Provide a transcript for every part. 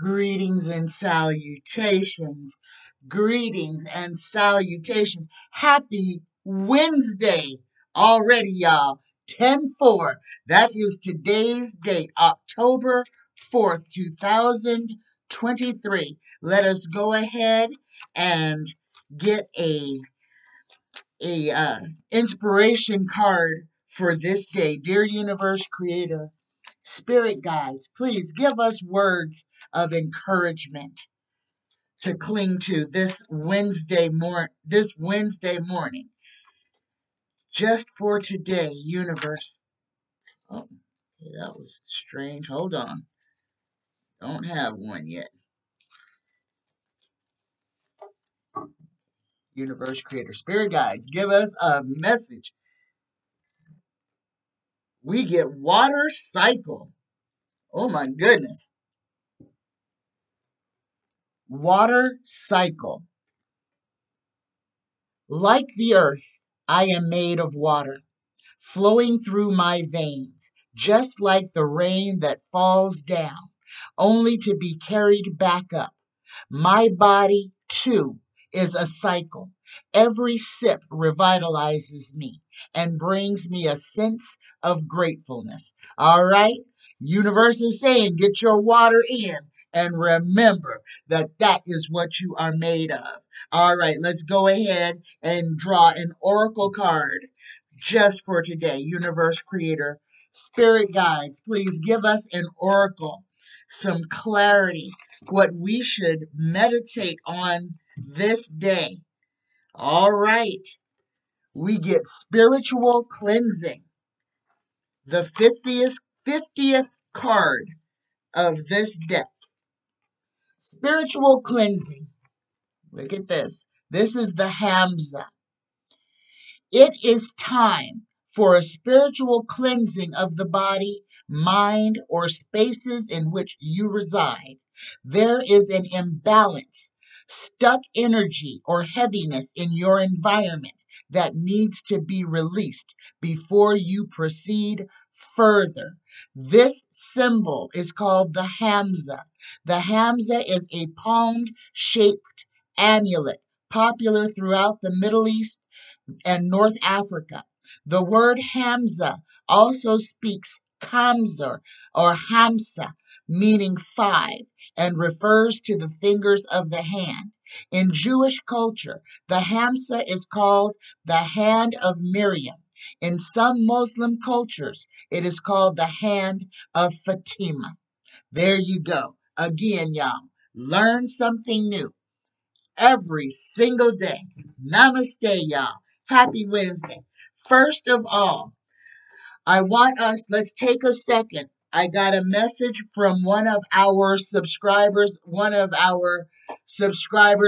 Greetings and salutations. Greetings and salutations. Happy Wednesday already, y'all. 10/4. That is today's date, October 4th, 2023. Let us go ahead and get a inspiration card for this day. Dear Universe Creator, Spirit Guides, please give us words of encouragement to cling to this Wednesday morning. Just for today, Universe. Oh, that was strange. Hold on. Don't have one yet. Universe Creator, Spirit Guides, give us a message. We get water cycle. Oh my goodness. Water cycle. Like the earth, I am made of water, flowing through my veins, just like the rain that falls down, only to be carried back up. My body, too, is a cycle. Every sip revitalizes me and brings me a sense of gratefulness. All right? Universe is saying, get your water in. And remember that that is what you are made of. All right, let's go ahead and draw an oracle card just for today. Universe Creator, Spirit Guides, please give us an oracle, some clarity, what we should meditate on this day. All right, we get spiritual cleansing, the 50th card of this deck. Spiritual cleansing. Look at this. This is the Hamza. It is time for a spiritual cleansing of the body, mind, or spaces in which you reside. There is an imbalance, stuck energy, or heaviness in your environment that needs to be released before you proceed further. This symbol is called the Hamza. The Hamza is a palm-shaped amulet popular throughout the Middle East and North Africa. The word Hamza also speaks Kamzar or Hamsa, meaning 5, and refers to the fingers of the hand. In Jewish culture, the Hamsa is called the hand of Miriam. In some Muslim cultures, it is called the hand of Fatima. There you go. Again, y'all, learn something new every single day. Namaste, y'all. Happy Wednesday. First of all, let's take a second. I got a message from one of our subscribers.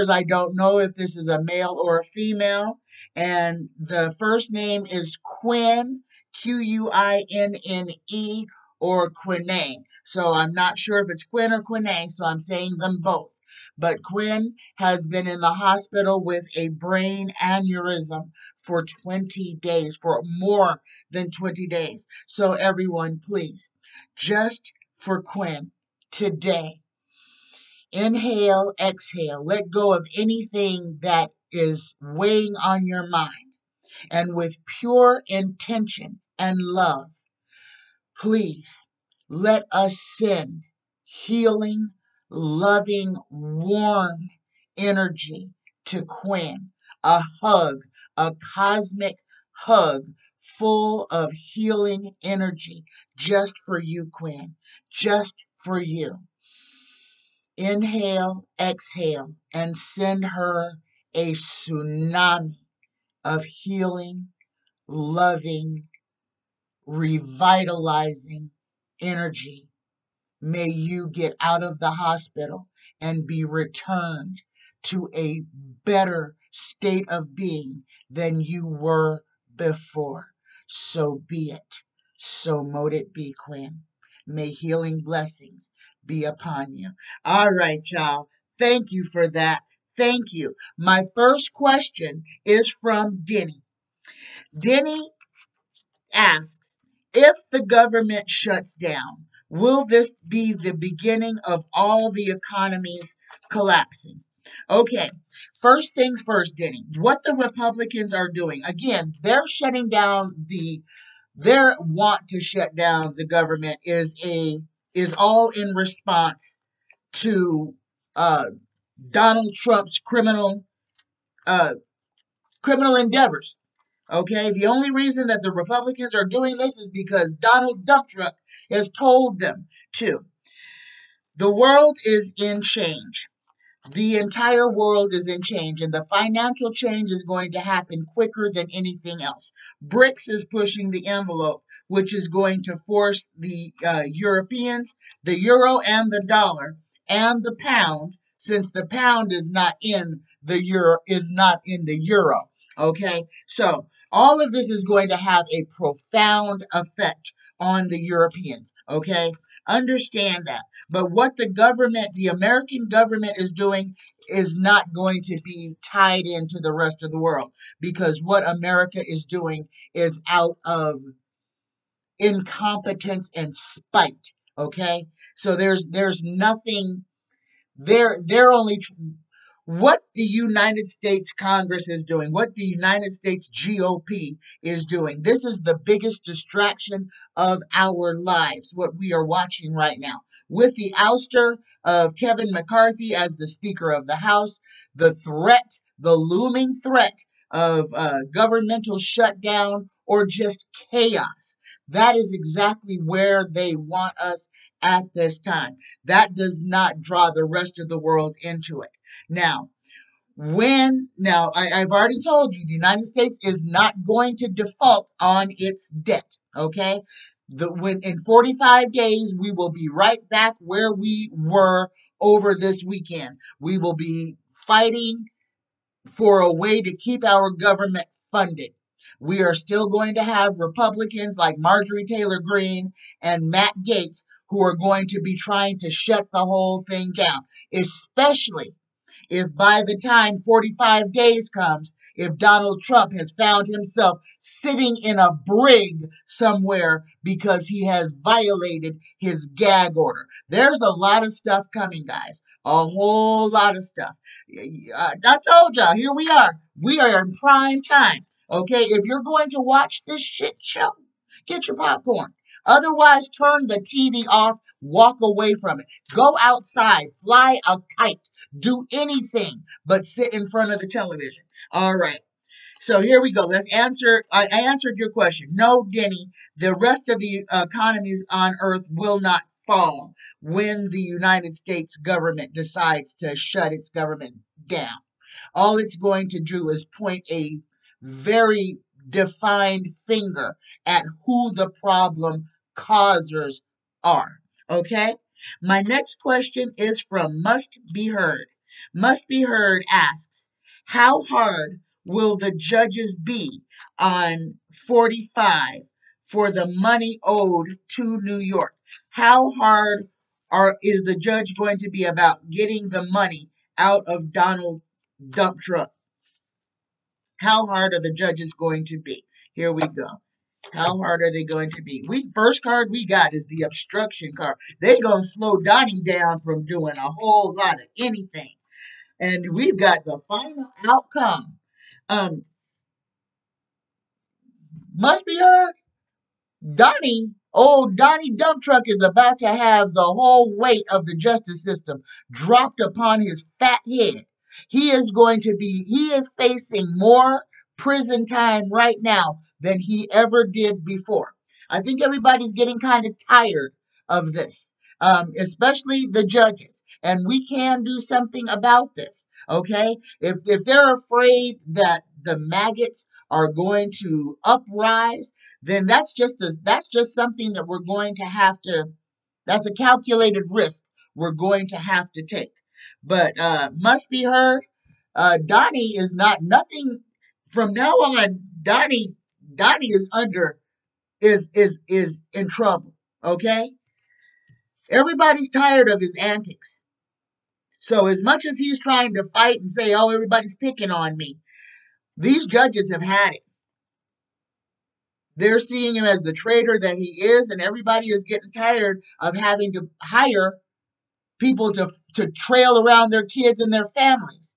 I don't know if this is a male or a female. And the first name is Quinn, Quinne, or Quinne. So I'm not sure if it's Quinn or Quinne, so I'm saying them both. But Quinn has been in the hospital with a brain aneurysm for 20 days, for more than 20 days. So everyone, please, just for Quinn, today, inhale, exhale, let go of anything that is weighing on your mind. And with pure intention and love, please let us send healing, loving, warm energy to Quinn. A hug, a cosmic hug full of healing energy just for you, Quinn. Just for you. Inhale, exhale, and send her a tsunami of healing, loving, revitalizing energy. May you get out of the hospital and be returned to a better state of being than you were before. So be it. So mote it be, Quinn. May healing blessings be upon you. All right, y'all. Thank you for that. Thank you. My first question is from Denny. Denny asks, if the government shuts down, Will this be the beginning of all the economies collapsing? Okay, first things first, Denny. What the Republicans are doing, again, they're shutting down their want to shut down the government is all in response to uh, Donald Trump's uh, criminal endeavors. Okay, the only reason that the Republicans are doing this is because Donald Dump Truck has told them to. The world is in change. The entire world is in change, and the financial change is going to happen quicker than anything else. BRICS is pushing the envelope, which is going to force the Europeans, the euro and the dollar, and the pound, since the pound is not in the euro. Okay, so all of this is going to have a profound effect on the Europeans. Okay, understand that. But what the American government is doing is not going to be tied into the rest of the world, because what America is doing is out of incompetence and spite. Okay. So there's nothing, they're only, what the United States Congress is doing, what the United States GOP is doing. This is the biggest distraction of our lives, what we are watching right now. With the ouster of Kevin McCarthy as the Speaker of the House, the looming threat of governmental shutdown or just chaos. That is exactly where they want us at this time. That does not draw the rest of the world into it. Now, I've already told you the United States is not going to default on its debt. Okay, when in 45 days we will be right back where we were over this weekend. We will be fighting for a way to keep our government funded. We are still going to have Republicans like Marjorie Taylor Greene and Matt Gaetz who are going to be trying to shut the whole thing down, especially if by the time 45 days comes, if Donald Trump has found himself sitting in a brig somewhere because he has violated his gag order. There's a lot of stuff coming, guys. A whole lot of stuff. I told y'all, here we are. We are in prime time. Okay, if you're going to watch this shit show, get your popcorn. Otherwise, turn the TV off, walk away from it. Go outside, fly a kite, do anything but sit in front of the television. All right. So here we go. Let's answer. I answered your question. No, Denny, the rest of the economies on earth will not fall when the United States government decides to shut its government down. All it's going to do is point a very defined finger at who the problem causers are. Okay? My next question is from Must Be Heard. Must Be Heard asks, how hard will the judges be on 45 for the money owed to New York? How hard is the judge going to be about getting the money out of Donald Dump Truck? How hard are the judges going to be? Here we go. How hard are they going to be? First card we got is the obstruction card. They gonna slow Donnie down from doing a whole lot of anything. And we've got the final outcome. Must be heard. Donnie Dump Truck is about to have the whole weight of the justice system dropped upon his fat head. He is facing more prison time right now than he ever did before. I think everybody's getting kind of tired of this, especially the judges. And we can do something about this, okay? If they're afraid that the maggots are going to uprise, then that's just something that we're going to have to, that's a calculated risk we're going to have to take. But must be heard. Donnie is not nothing from now on. Donnie is in trouble. Okay, everybody's tired of his antics. So as much as he's trying to fight and say, "Oh, everybody's picking on me," these judges have had it. They're seeing him as the traitor that he is, and everybody is getting tired of having to hire people to trail around their kids and their families.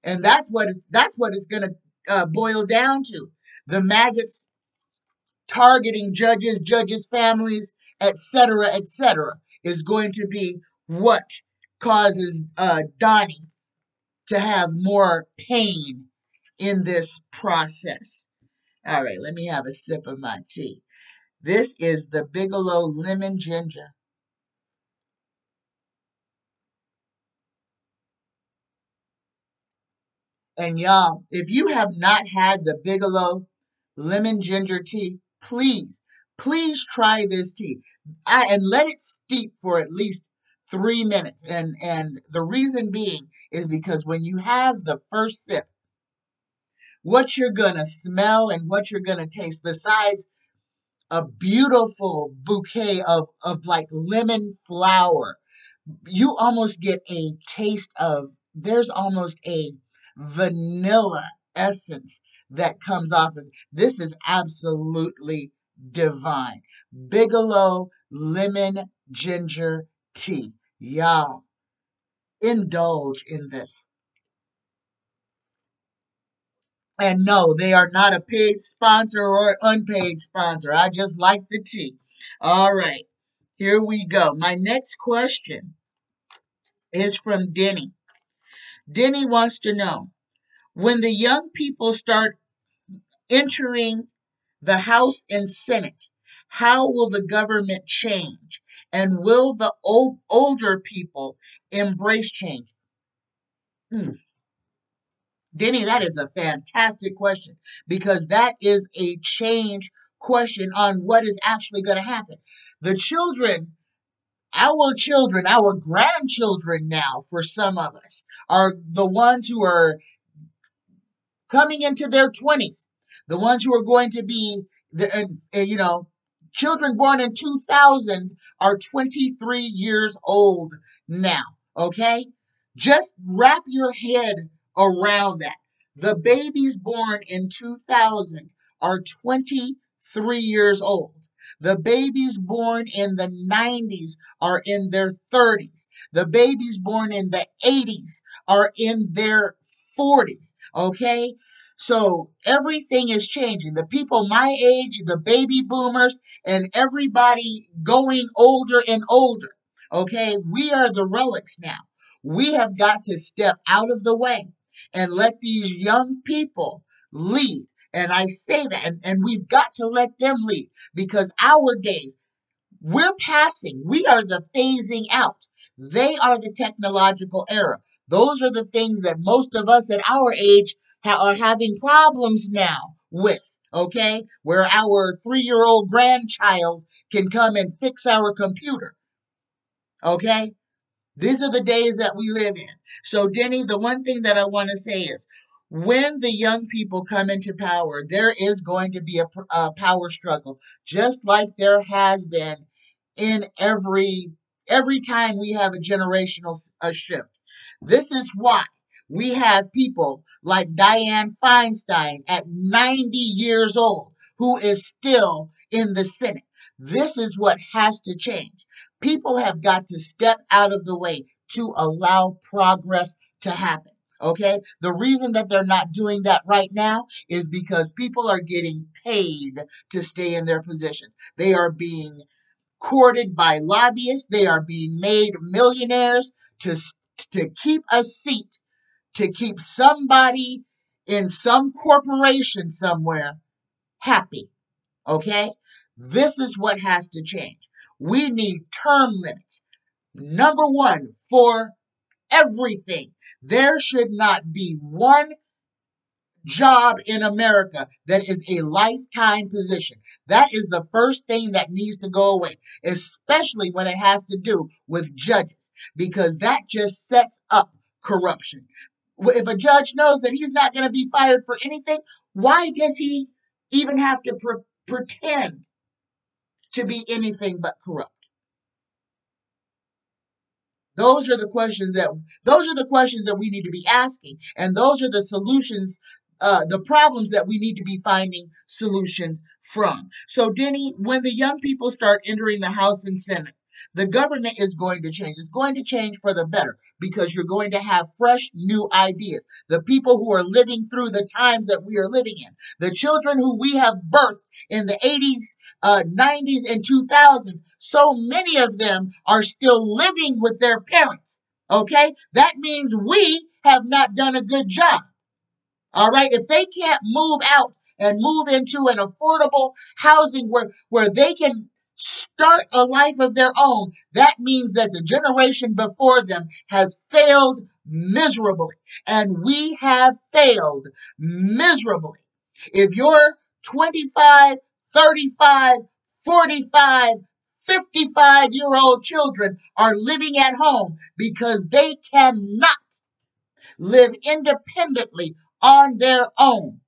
And that's what it's going to boil down to. The maggots targeting judges, families, etc., is going to be what causes Donnie to have more pain in this process. All right, let me have a sip of my tea. This is the Bigelow Lemon Ginger. And y'all, if you have not had the Bigelow Lemon Ginger tea, please try this tea. And let it steep for at least 3 minutes. And the reason being is because when you have the first sip, what you're gonna smell and what you're gonna taste, besides a beautiful bouquet of like lemon flower, you almost get a taste of, there's almost a vanilla essence that comes off of this. Is absolutely divine. Bigelow lemon ginger tea. Y'all, indulge in this. And no, they are not a paid sponsor or unpaid sponsor. I just like the tea. All right, here we go. My next question is from Denny. Denny wants to know, when the young people start entering the House and Senate, how will the government change? And will the older people embrace change? Hmm. Denny, that is a fantastic question, because that is a change question on what is actually going to happen. The children, our grandchildren now, for some of us, are the ones who are coming into their 20s, the ones who are going to be, children born in 2000 are 23 years old now, okay? Just wrap your head around that. The babies born in 2000 are 23 years old. The babies born in the 90s are in their 30s. The babies born in the 80s are in their 40s, okay? So everything is changing. The people my age, the baby boomers, and everybody going older and older, okay? We are the relics now. We have got to step out of the way and let these young people lead. And I say that, and we've got to let them lead, because our days, we're passing. We are the phasing out. They are the technological era. Those are the things that most of us at our age are having problems now with. Okay? Where our 3-year-old grandchild can come and fix our computer. Okay? These are the days that we live in. So, Denny, the one thing that I want to say is, when the young people come into power, there is going to be a power struggle, just like there has been in every time we have a generational shift. This is why we have people like Dianne Feinstein at 90 years old who is still in the Senate. This is what has to change. People have got to step out of the way to allow progress to happen. Okay? The reason that they're not doing that right now is because people are getting paid to stay in their positions. They are being courted by lobbyists. They are being made millionaires to keep a seat, to keep somebody in some corporation somewhere happy. Okay? This is what has to change. We need term limits. Number one, for everything. There should not be one job in America that is a lifetime position. That is the first thing that needs to go away, especially when it has to do with judges, because that just sets up corruption. If a judge knows that he's not going to be fired for anything, why does he even have to pretend to be anything but corrupt? Those are the questions that we need to be asking, and those are the solutions the problems that we need to be finding solutions from. So, Denny, when the young people start entering the House and Senate, the government is going to change. It's going to change for the better because you're going to have fresh, new ideas. The people who are living through the times that we are living in, the children who we have birthed in the 80s, 90s, and 2000s, so many of them are still living with their parents. Okay? That means we have not done a good job. All right. If they can't move out and move into an affordable housing where they can start a life of their own, that means that the generation before them has failed miserably. And we have failed miserably. If you're 25, 35, 45, 55-year-old children are living at home because they cannot live independently on their own,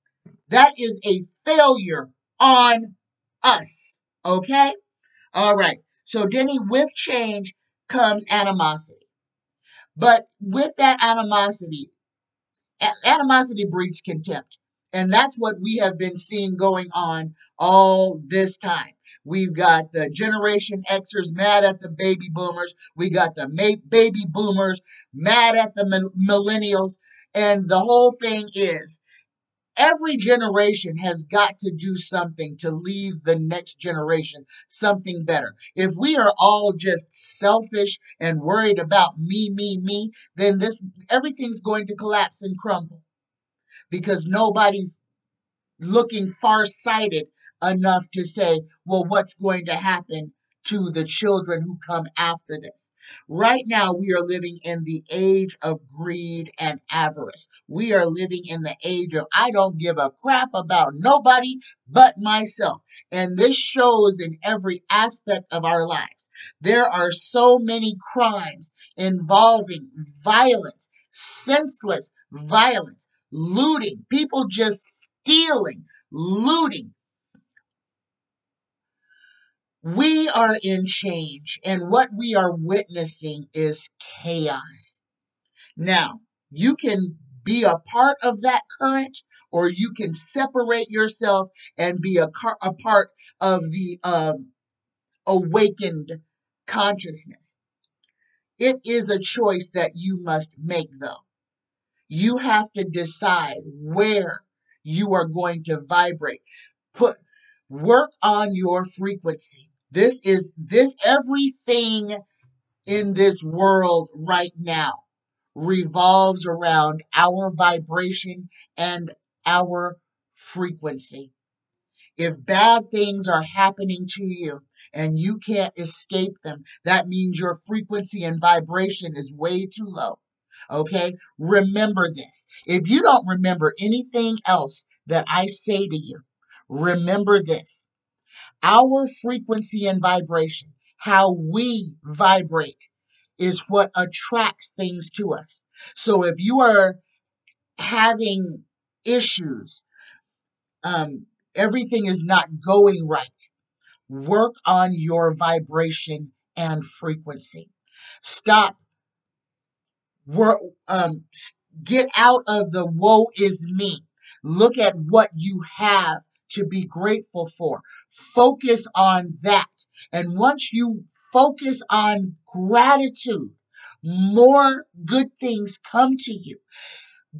that is a failure on us. Okay? All right. So, Denny, with change comes animosity. But with that animosity, animosity breeds contempt. And that's what we have been seeing going on all this time. We've got the Generation Xers mad at the baby boomers. We got the baby boomers mad at the millennials. And the whole thing is, every generation has got to do something to leave the next generation something better. If we are all just selfish and worried about me, then everything's going to collapse and crumble because nobody's looking far-sighted enough to say, well, what's going to happen to the children who come after this? Right now, we are living in the age of greed and avarice. We are living in the age of, I don't give a crap about nobody but myself. And this shows in every aspect of our lives. There are so many crimes involving violence, senseless violence, looting, people just stealing, looting. We are in change, and what we are witnessing is chaos. Now, you can be a part of that current, or you can separate yourself and be a part of the awakened consciousness. It is a choice that you must make, though. You have to decide where you are going to vibrate. Work on your frequency. This everything in this world right now revolves around our vibration and our frequency. If bad things are happening to you and you can't escape them, that means your frequency and vibration is way too low. Okay? Remember this. If you don't remember anything else that I say to you, remember this. Our frequency and vibration, how we vibrate, is what attracts things to us. So if you are having issues, everything is not going right, work on your vibration and frequency. Stop. Get out of the woe is me. Look at what you have to be grateful for. Focus on that. And once you focus on gratitude, more good things come to you.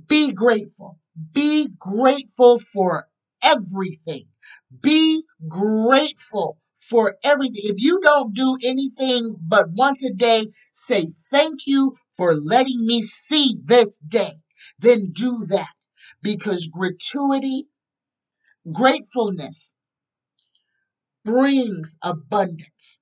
Be grateful. Be grateful for everything. Be grateful for everything. If you don't do anything but once a day, say thank you for letting me see this day, then do that. Because gratefulness brings abundance.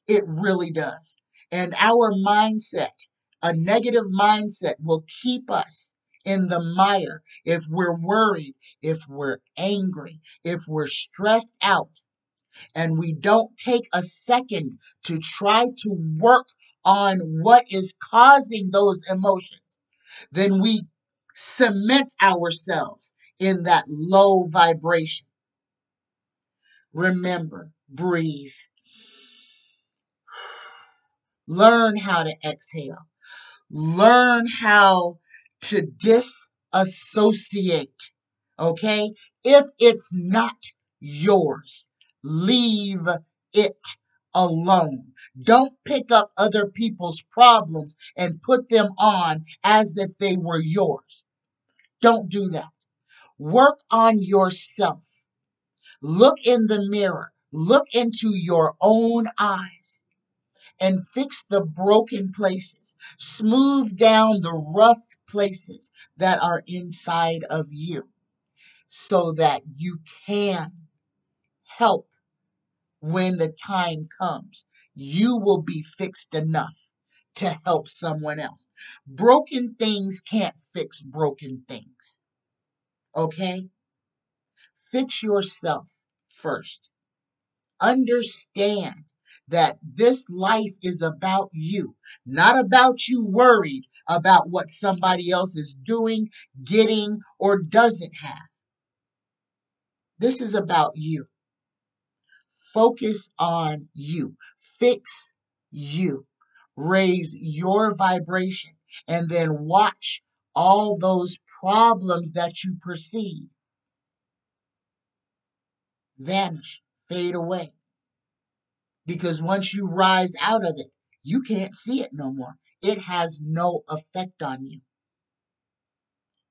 It really does. And our mindset, a negative mindset, will keep us in the mire if we're worried, if we're angry, if we're stressed out, and we don't take a second to try to work on what is causing those emotions, then we cement ourselves in that low vibration. Remember, breathe. Learn how to exhale. Learn how to disassociate Okay? If it's not yours, leave it alone. Don't pick up other people's problems and put them on as if they were yours. Don't do that. Work on yourself. Look in the mirror. Look into your own eyes and fix the broken places. Smooth down the rough places that are inside of you so that you can help when the time comes. You will be fixed enough to help someone else. Broken things can't fix broken things. Okay? Fix yourself first. Understand that this life is about you, not about you worried about what somebody else is doing, getting, or doesn't have. This is about you. Focus on you. Fix you. Raise your vibration and then watch all those problems that you perceive vanish, fade away. Because once you rise out of it, you can't see it no more. It has no effect on you.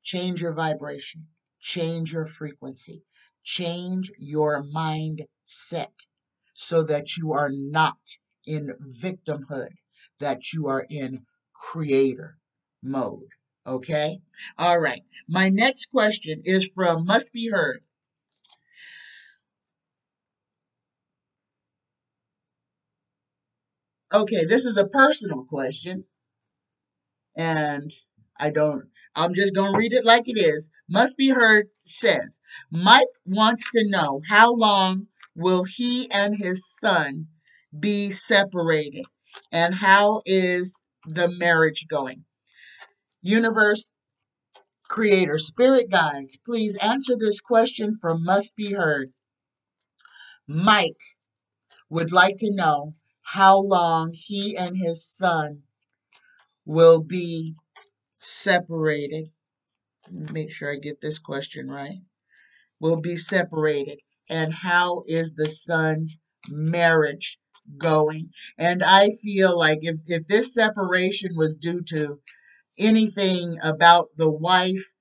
Change your vibration, change your frequency, change your mindset so that you are not in victimhood, that you are in creator mode. Okay? All right. My next question is from Must Be Heard. Okay, this is a personal question. And I don't, I'm just going to read it like it is. Must Be Heard says, Mike wants to know how long will he and his son be separated and how is the marriage going? Universe, creator, spirit guides, please answer this question from Must Be Heard. Mike would like to know how long he and his son will be separated. Make sure I get this question right. Will be separated. And how is the son's marriage going? And I feel like if this separation was due to anything about the wife,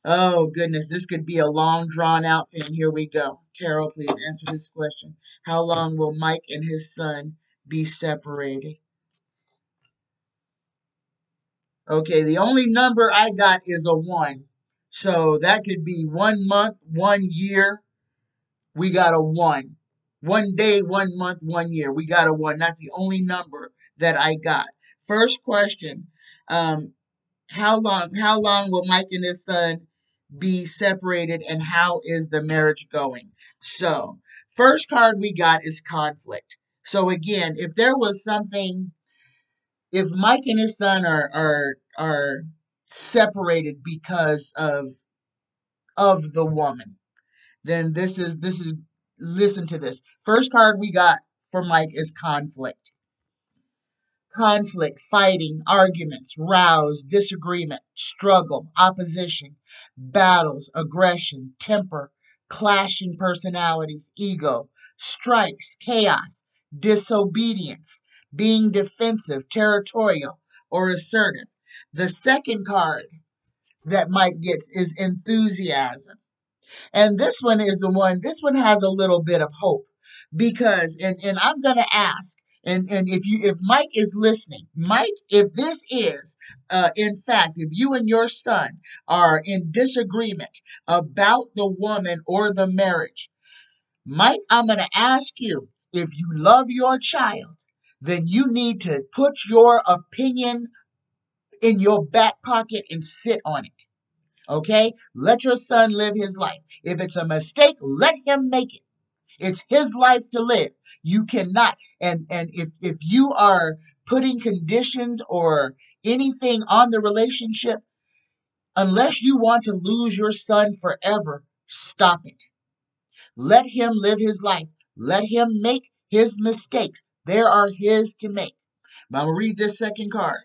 oh goodness, this could be a long drawn out thing. Here we go. Carol, please answer this question. How long will Mike and his son be separated? Okay, the only number I got is a 1. So that could be 1 month, 1 year. We got a 1. 1 day, 1 month, 1 year. We got a 1. That's the only number that I got. First question. Um, how long will Mike and his son be separated and how is the marriage going? So, first card we got is conflict. So again, if there was something, if Mike and his son are separated because of the woman, then this is listen to this. First card we got for Mike is conflict. Conflict, fighting, arguments, rows, disagreement, struggle, opposition, battles, aggression, temper, clashing personalities, ego, strikes, chaos, disobedience, being defensive, territorial, or assertive. The second card that Mike gets is enthusiasm. And this one has a little bit of hope because, and I'm going to ask, and if Mike is listening, Mike, if this is, in fact, if you and your son are in disagreement about the woman or the marriage, Mike, I'm going to ask you, if you love your child, then you need to put your opinion in your back pocket and sit on it. Okay? Let your son live his life. If it's a mistake, let him make it. It's his life to live. You cannot. And if you are putting conditions or anything on the relationship, unless you want to lose your son forever, stop it. Let him live his life. Let him make his mistakes. There are his to make. But I'm going to read this second card.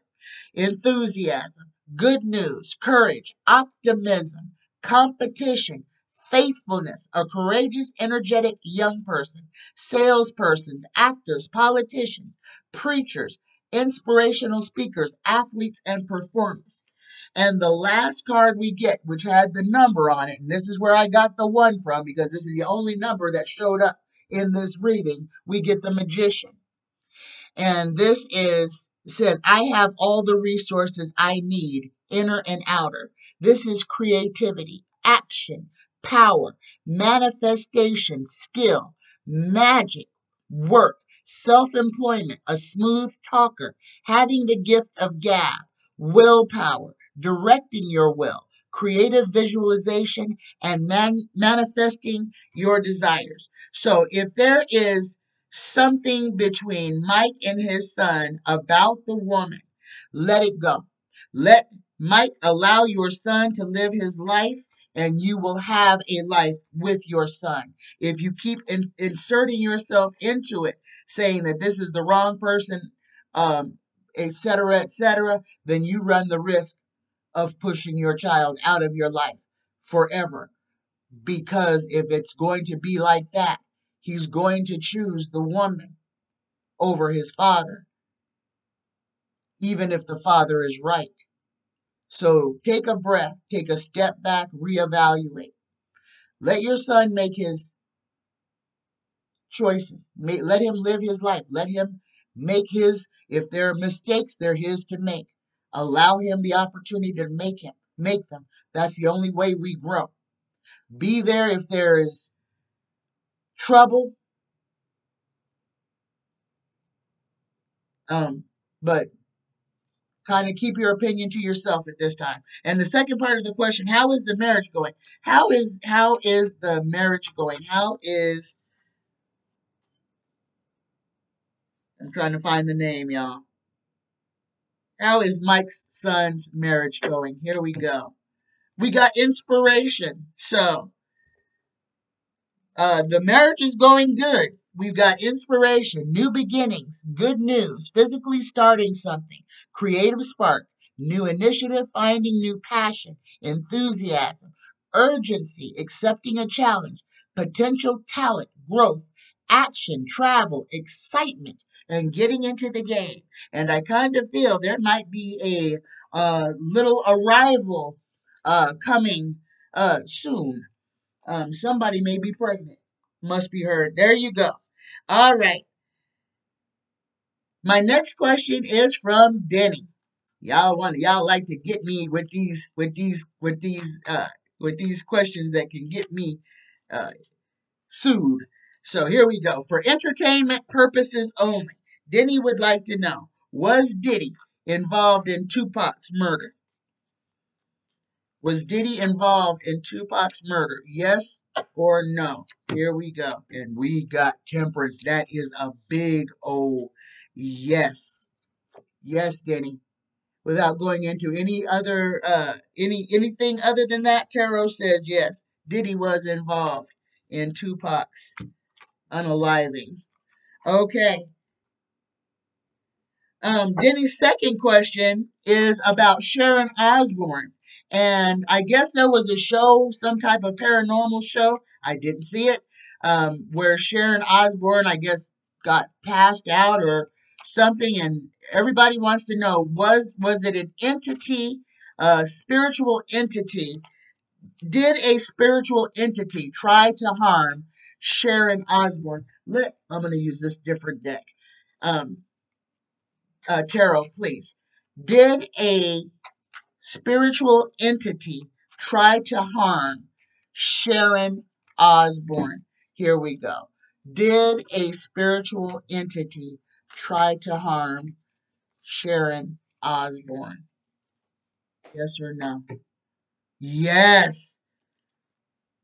Enthusiasm, good news, courage, optimism, competition, faithfulness, a courageous, energetic young person, salespersons, actors, politicians, preachers, inspirational speakers, athletes, and performers. And the last card we get, which had the number on it, and this is where I got the 1 from because this is the only number that showed up in this reading, we get the Magician. And this says, I have all the resources I need, inner and outer. This is creativity, action, power, manifestation, skill, magic, work, self-employment, a smooth talker, having the gift of gab, willpower, directing your will, creative visualization, and manifesting your desires. So if there is something between Mike and his son about the woman, let it go. Let Mike allow your son to live his life, and you will have a life with your son. If you keep inserting yourself into it, saying that this is the wrong person, etc., then you run the risk of pushing your child out of your life forever. Because if it's going to be like that, he's going to choose the woman over his father, even if the father is right. So take a breath, take a step back, reevaluate. Let your son make his choices. Let him live his life. Let him make his, if there are mistakes, they're his to make. Allow him the opportunity to make them. That's the only way we grow. Be there if there is trouble, but kind of keep your opinion to yourself at this time. And the second part of the question, how is the marriage going? How is the marriage going? I'm trying to find the name, y'all. How is Mike's son's marriage going? Here we go. We got inspiration. So the marriage is going good. We've got inspiration, new beginnings, good news, physically starting something, creative spark, new initiative, finding new passion, enthusiasm, urgency, accepting a challenge, potential talent, growth, action, travel, excitement, and getting into the game. And I kind of feel there might be a little arrival coming soon. Somebody may be pregnant. Must be heard. There you go. All right. My next question is from Denny. Y'all like to get me with these questions that can get me uh, sued. So here we go. For entertainment purposes only, Denny would like to know, was Diddy involved in Tupac's murder? Was Diddy involved in Tupac's murder? Yes or no? Here we go. And we got temperance. That is a big old yes. Yes, Denny. Without going into any other anything other than that, Tarot says yes. Diddy was involved in Tupac's unaliving. Okay. Denny's second question is about Sharon Osbourne. And I guess there was a show, some type of paranormal show. I didn't see it. Where Sharon Osbourne, I guess, got passed out or something. And everybody wants to know, was it an entity, a spiritual entity? Did a spiritual entity try to harm Sharon Osbourne? I'm going to use this different deck. Tarot, please. Did a spiritual entity try to harm Sharon Osbourne? Here we go. Did a spiritual entity try to harm Sharon Osbourne? Yes or no? Yes.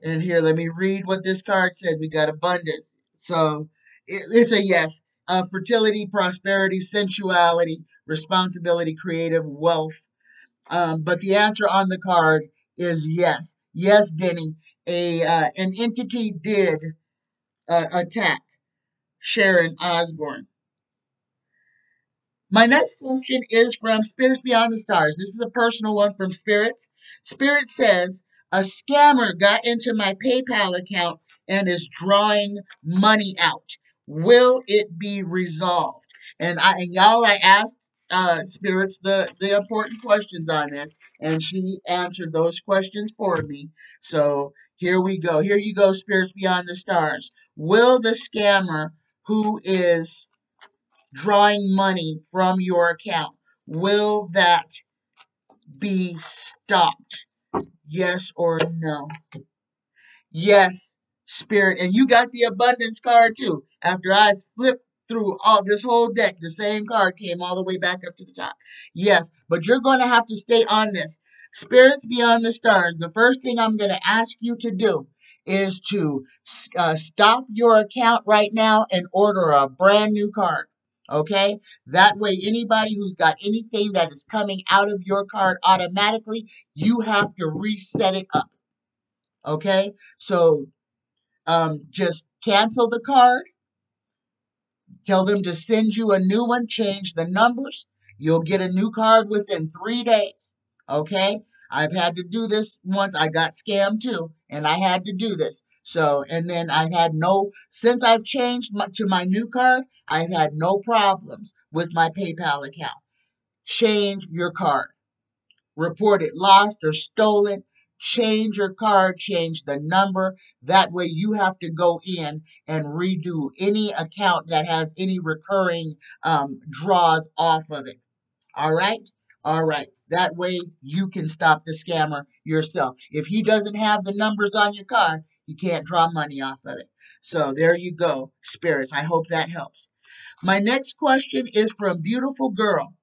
And here, let me read what this card says. We got abundance. So it's a yes. Fertility, prosperity, sensuality, responsibility, creative, wealth. But the answer on the card is yes. Yes, Denny. An entity did attack Sharon Osbourne. My next question is from Spirits Beyond the Stars. This is a personal one from Spirits. Spirit says, A scammer got into my PayPal account and is drawing money out. Will it be resolved? And y'all, I asked spirits the important questions on this, and she answered those questions for me. So here we go. Here you go, spirits beyond the stars. Will the scammer who is drawing money from your account, will that be stopped? Yes or no? Yes, spirit. And you got the abundance card too. After I flipped through all this whole deck, the same card came all the way back up to the top. Yes, but you're going to have to stay on this. Spirits beyond the stars, the first thing I'm going to ask you to do is to stop your account right now and order a brand new card. Okay? That way, anybody who's got anything that is coming out of your card automatically, you have to reset it up. Okay? So just cancel the card. Tell them to send you a new one. Change the numbers. You'll get a new card within 3 days. Okay? I've had to do this once. I got scammed too, and I had to do this. So, and then since I've changed to my new card, I've had no problems with my PayPal account. Change your card. Report it lost or stolen. Change your card, change the number. That way you have to go in and redo any account that has any recurring draws off of it. All right? All right. That way you can stop the scammer yourself. If he doesn't have the numbers on your card, he can't draw money off of it. So there you go, spirits. I hope that helps. My next question is from Beautiful Girl.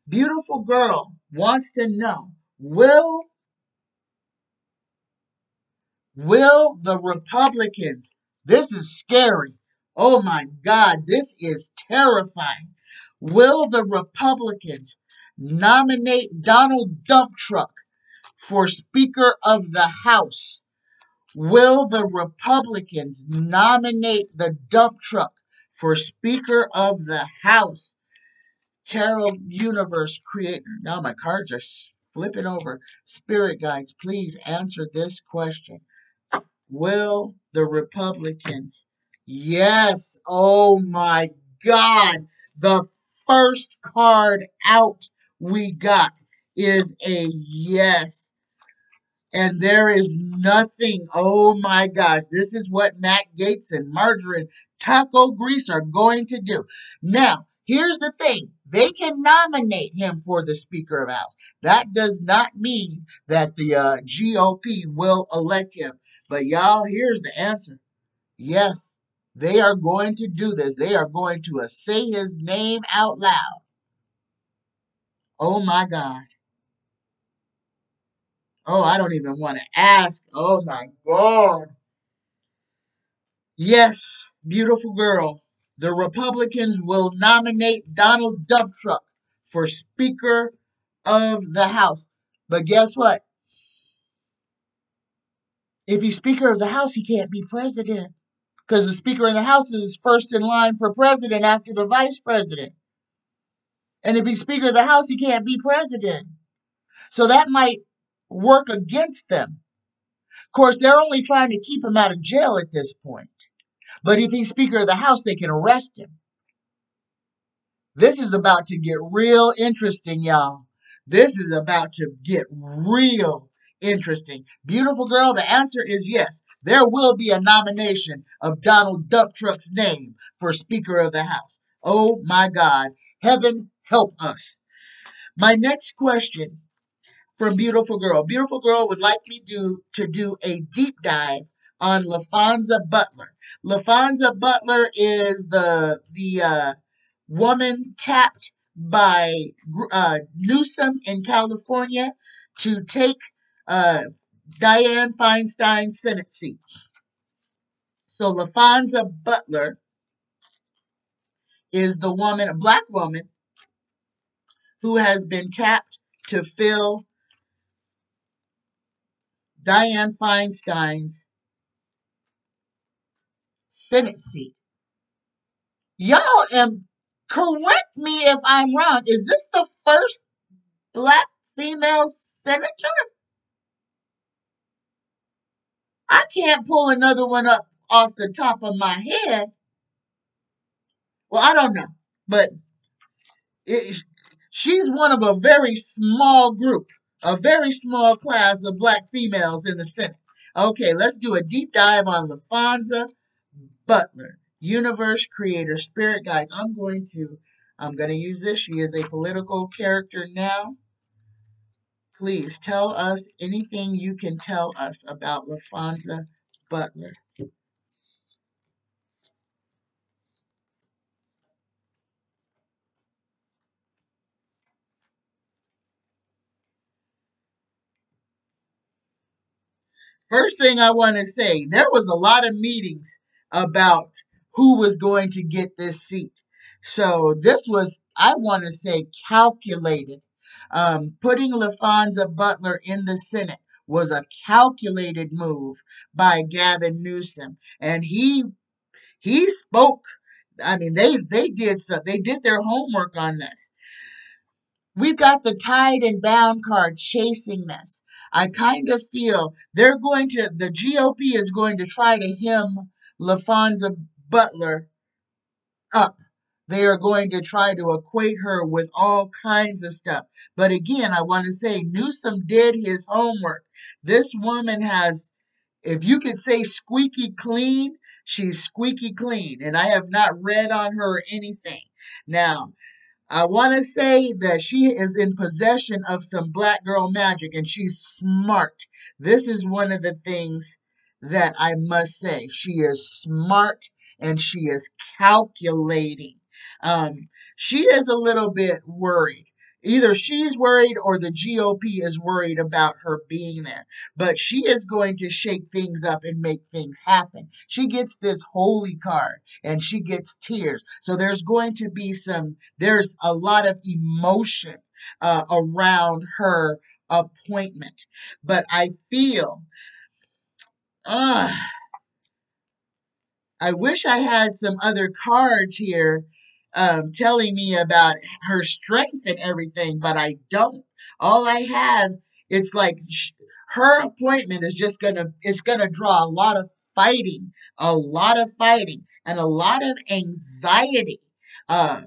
Beautiful Girl wants to know, will the Republicans, this is scary. Oh my God, this is terrifying. Will the Republicans nominate Donald Dump Truck for Speaker of the House? Will the Republicans nominate the dump truck for Speaker of the House? Tarot Universe Creator. Now my cards are flipping over. Spirit guides, please answer this question. Will the Republicans? Yes. Oh my God. The first card out we got is a yes. And there is nothing. Oh my gosh. This is what Matt Gaetz and Margarine Taco Grease are going to do. Now, here's the thing. They can nominate him for the Speaker of the House. That does not mean that the GOP will elect him. But y'all, here's the answer. Yes, they are going to do this. They are going to say his name out loud. Oh my God. Oh, I don't even want to ask. Oh my God. Yes, beautiful girl. The Republicans will nominate Donald Dump Truck for Speaker of the House. But guess what? If he's Speaker of the House, he can't be president. Because the Speaker of the House is first in line for president after the Vice President. And if he's Speaker of the House, he can't be president. So that might work against them. Of course, they're only trying to keep him out of jail at this point. But if he's Speaker of the House, they can arrest him. This is about to get real interesting, y'all. This is about to get real interesting. Beautiful girl, the answer is yes. There will be a nomination of Donald Dump Truck's name for Speaker of the House. Oh my God. Heaven help us. My next question from Beautiful Girl. Beautiful Girl would like me to do a deep dive on LaFonza Butler. LaFonza Butler is the woman tapped by Newsom in California to take Dianne Feinstein's Senate seat. So LaFonza Butler is the woman, a black woman, who has been tapped to fill Dianne Feinstein's Senate seat. Y'all correct me if I'm wrong. Is this the first black female senator? I can't pull another one up off the top of my head. Well, I don't know, but it, she's one of a very small group, a very small class of black females in the Senate. Okay, let's do a deep dive on LaFonza Butler, universe creator, spirit guides. I'm going to use this. She is a political character now. Please tell us anything you can tell us about LaFonza Butler. First thing I want to say, there was a lot of meetings about who was going to get this seat. So this was, I want to say, calculated. Putting LaFonza Butler in the Senate was a calculated move by Gavin Newsom, and he spoke. I mean, they did their homework on this. We've got the tied and bound card chasing this. I kind of feel the GOP is going to try to hem LaFonza Butler up. They are going to try to equate her with all kinds of stuff. But again, I want to say Newsom did his homework. This woman has, if you could say squeaky clean, she's squeaky clean. And I have not read on her anything. Now, I want to say that she is in possession of some black girl magic and she's smart. This is one of the things that I must say. She is smart and she is calculating. She is a little bit worried. Either she's worried or the GOP is worried about her being there. But she is going to shake things up and make things happen. She gets this holy card and she gets tears. So there's a lot of emotion around her appointment. But I feel, uh, I wish I had some other cards here telling me about her strength and everything, but I don't. All I have, it's like her appointment is just it's gonna draw a lot of fighting, and a lot of anxiety. Uh,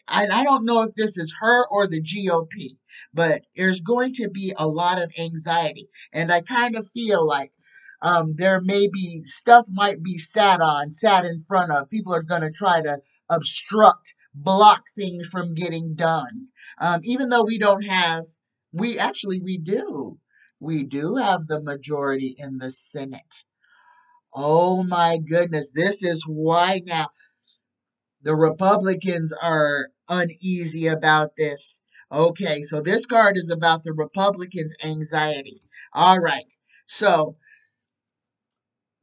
I don't know if this is her or the GOP, but there's going to be a lot of anxiety. And I kind of feel like there may be stuff might be sat in front of. People are going to try to block things from getting done. Even though we do. We do have the majority in the Senate. Oh my goodness, this is why now the Republicans are uneasy about this. Okay, so this card is about the Republicans' anxiety. All right. So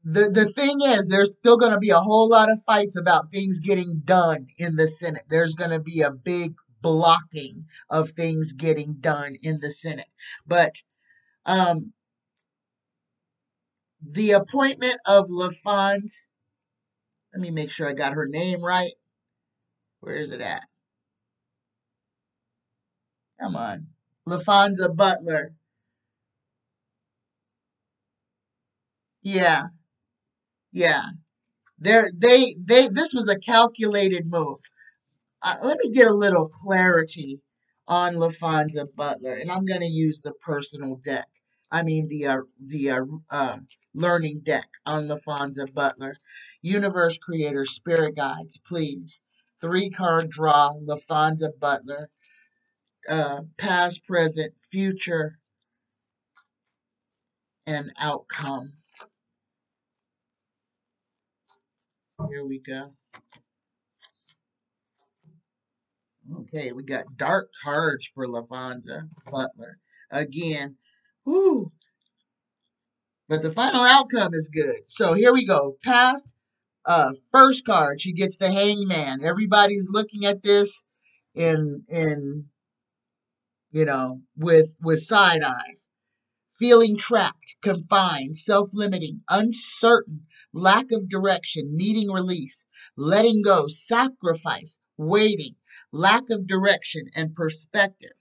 the thing is, there's still going to be a whole lot of fights about things getting done in the Senate. There's going to be a big blocking of things getting done in the Senate. But um, the appointment of LaFonz, let me make sure I got her name right. Where is it at? Come on. LaFonza Butler. Yeah, yeah. This was a calculated move. Let me get a little clarity on LaFonza Butler, and I'm going to use the personal deck. I mean learning deck on LaFonza Butler. Universe Creator Spirit Guides, please. 3-card draw. LaFonza Butler. Past, present, future, and outcome. Here we go. Okay, we got dark cards for LaFonza Butler. Again, whoo, but the final outcome is good. So here we go. Past, first card, she gets the hangman. Everybody's looking at this in with side eyes. Feeling trapped, confined, self-limiting, uncertain, lack of direction, needing release, letting go, sacrifice, waiting, lack of direction and perspective.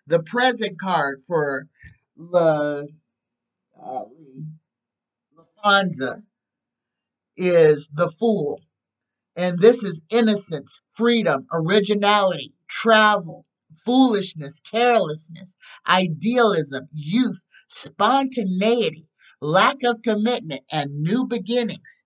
The present card for the LaFonza is the Fool. And this is innocence, freedom, originality, travel, foolishness, carelessness, idealism, youth, spontaneity, lack of commitment, and new beginnings.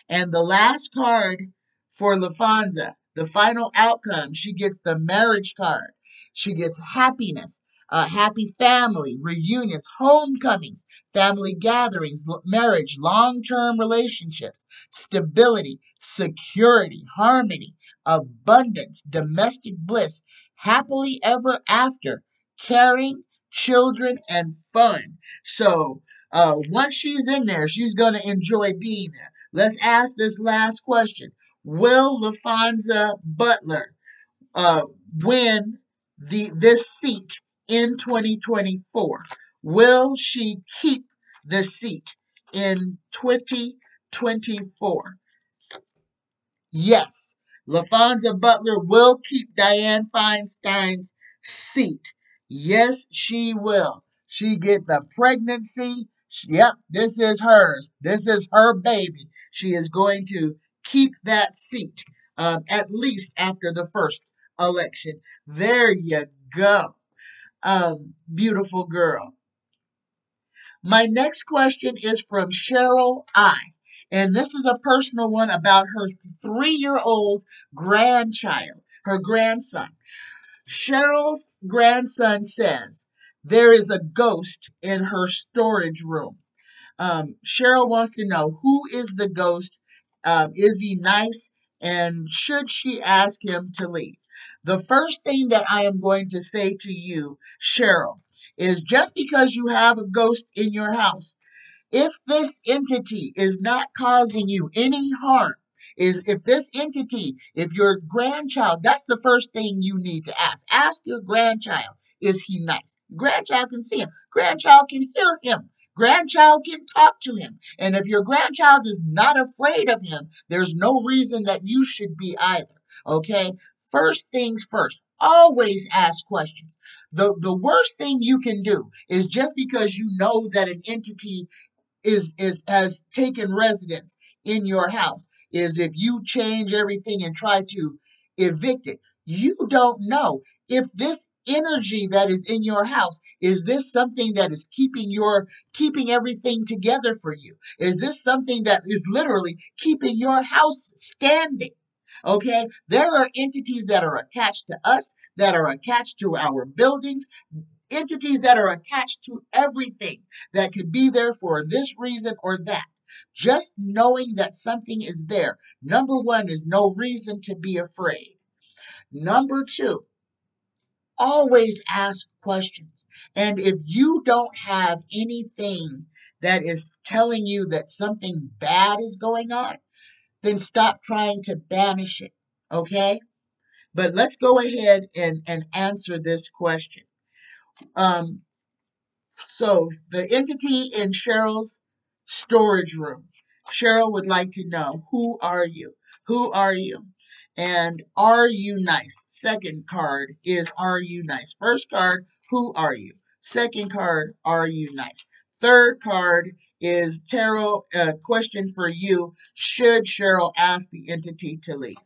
And the last card for LaFonza, the final outcome, she gets the marriage card. She gets happiness, happy family, reunions, homecomings, family gatherings, marriage, long-term relationships, stability, security, harmony, abundance, domestic bliss, happily ever after, caring, children, and fun. So once she's in there, she's going to enjoy being there. Let's ask this last question. Will LaFonza Butler uh, win this seat in 2024? Will she keep the seat in 2024? Yes, LaFonza Butler will keep Dianne Feinstein's seat. Yes, she will. She get the pregnancy. Yep, this is hers. This is her baby. She is going to keep that seat, at least after the first election. There you go. Beautiful girl. My next question is from Cheryl I. And this is a personal one about her 3-year-old grandchild, her grandson. Cheryl's grandson says there is a ghost in her storage room. Cheryl wants to know, who is the ghost? Is he nice? And should she ask him to leave? The first thing that I am going to say to you, Cheryl, is just because you have a ghost in your house, if this entity is not causing you any harm, if your grandchild, that's the first thing you need to ask. Ask your grandchild, is he nice? Grandchild can see him. Grandchild can hear him. Grandchild can talk to him. And if your grandchild is not afraid of him, there's no reason that you should be either. Okay? First things first. Always ask questions. The worst thing you can do is, just because you know that an entity has taken residence in your house, is if you change everything and try to evict it, you don't know if this energy that is in your house, is this something that is keeping everything together for you? Is this something that is literally keeping your house standing? Okay, there are entities that are attached to us, that are attached to our buildings, entities that are attached to everything, that could be there for this reason or that. Just knowing that something is there, number one, is no reason to be afraid. Number two, always ask questions. And if you don't have anything that is telling you that something bad is going on, then stop trying to banish it. Okay? But let's go ahead and answer this question. So the entity in Cheryl's storage room. Cheryl would like to know, who are you? Who are you? And are you nice? Second card is, are you nice? First card, who are you? Second card, are you nice? Third card is tarot question for you. Should Cheryl ask the entity to leave?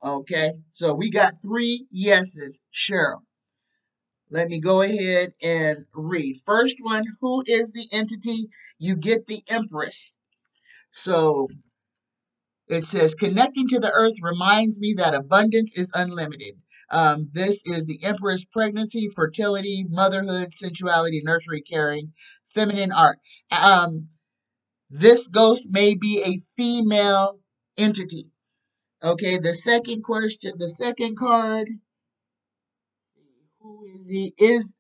Okay, so we got 3 yeses, Cheryl. Let me go ahead and read. First one, who is the entity? You get the Empress. So it says, connecting to the earth reminds me that abundance is unlimited. This is the Empress: pregnancy, fertility, motherhood, sensuality, nurturing, caring, feminine art. This ghost may be a female entity. Okay, the second question, the second card. Who is he?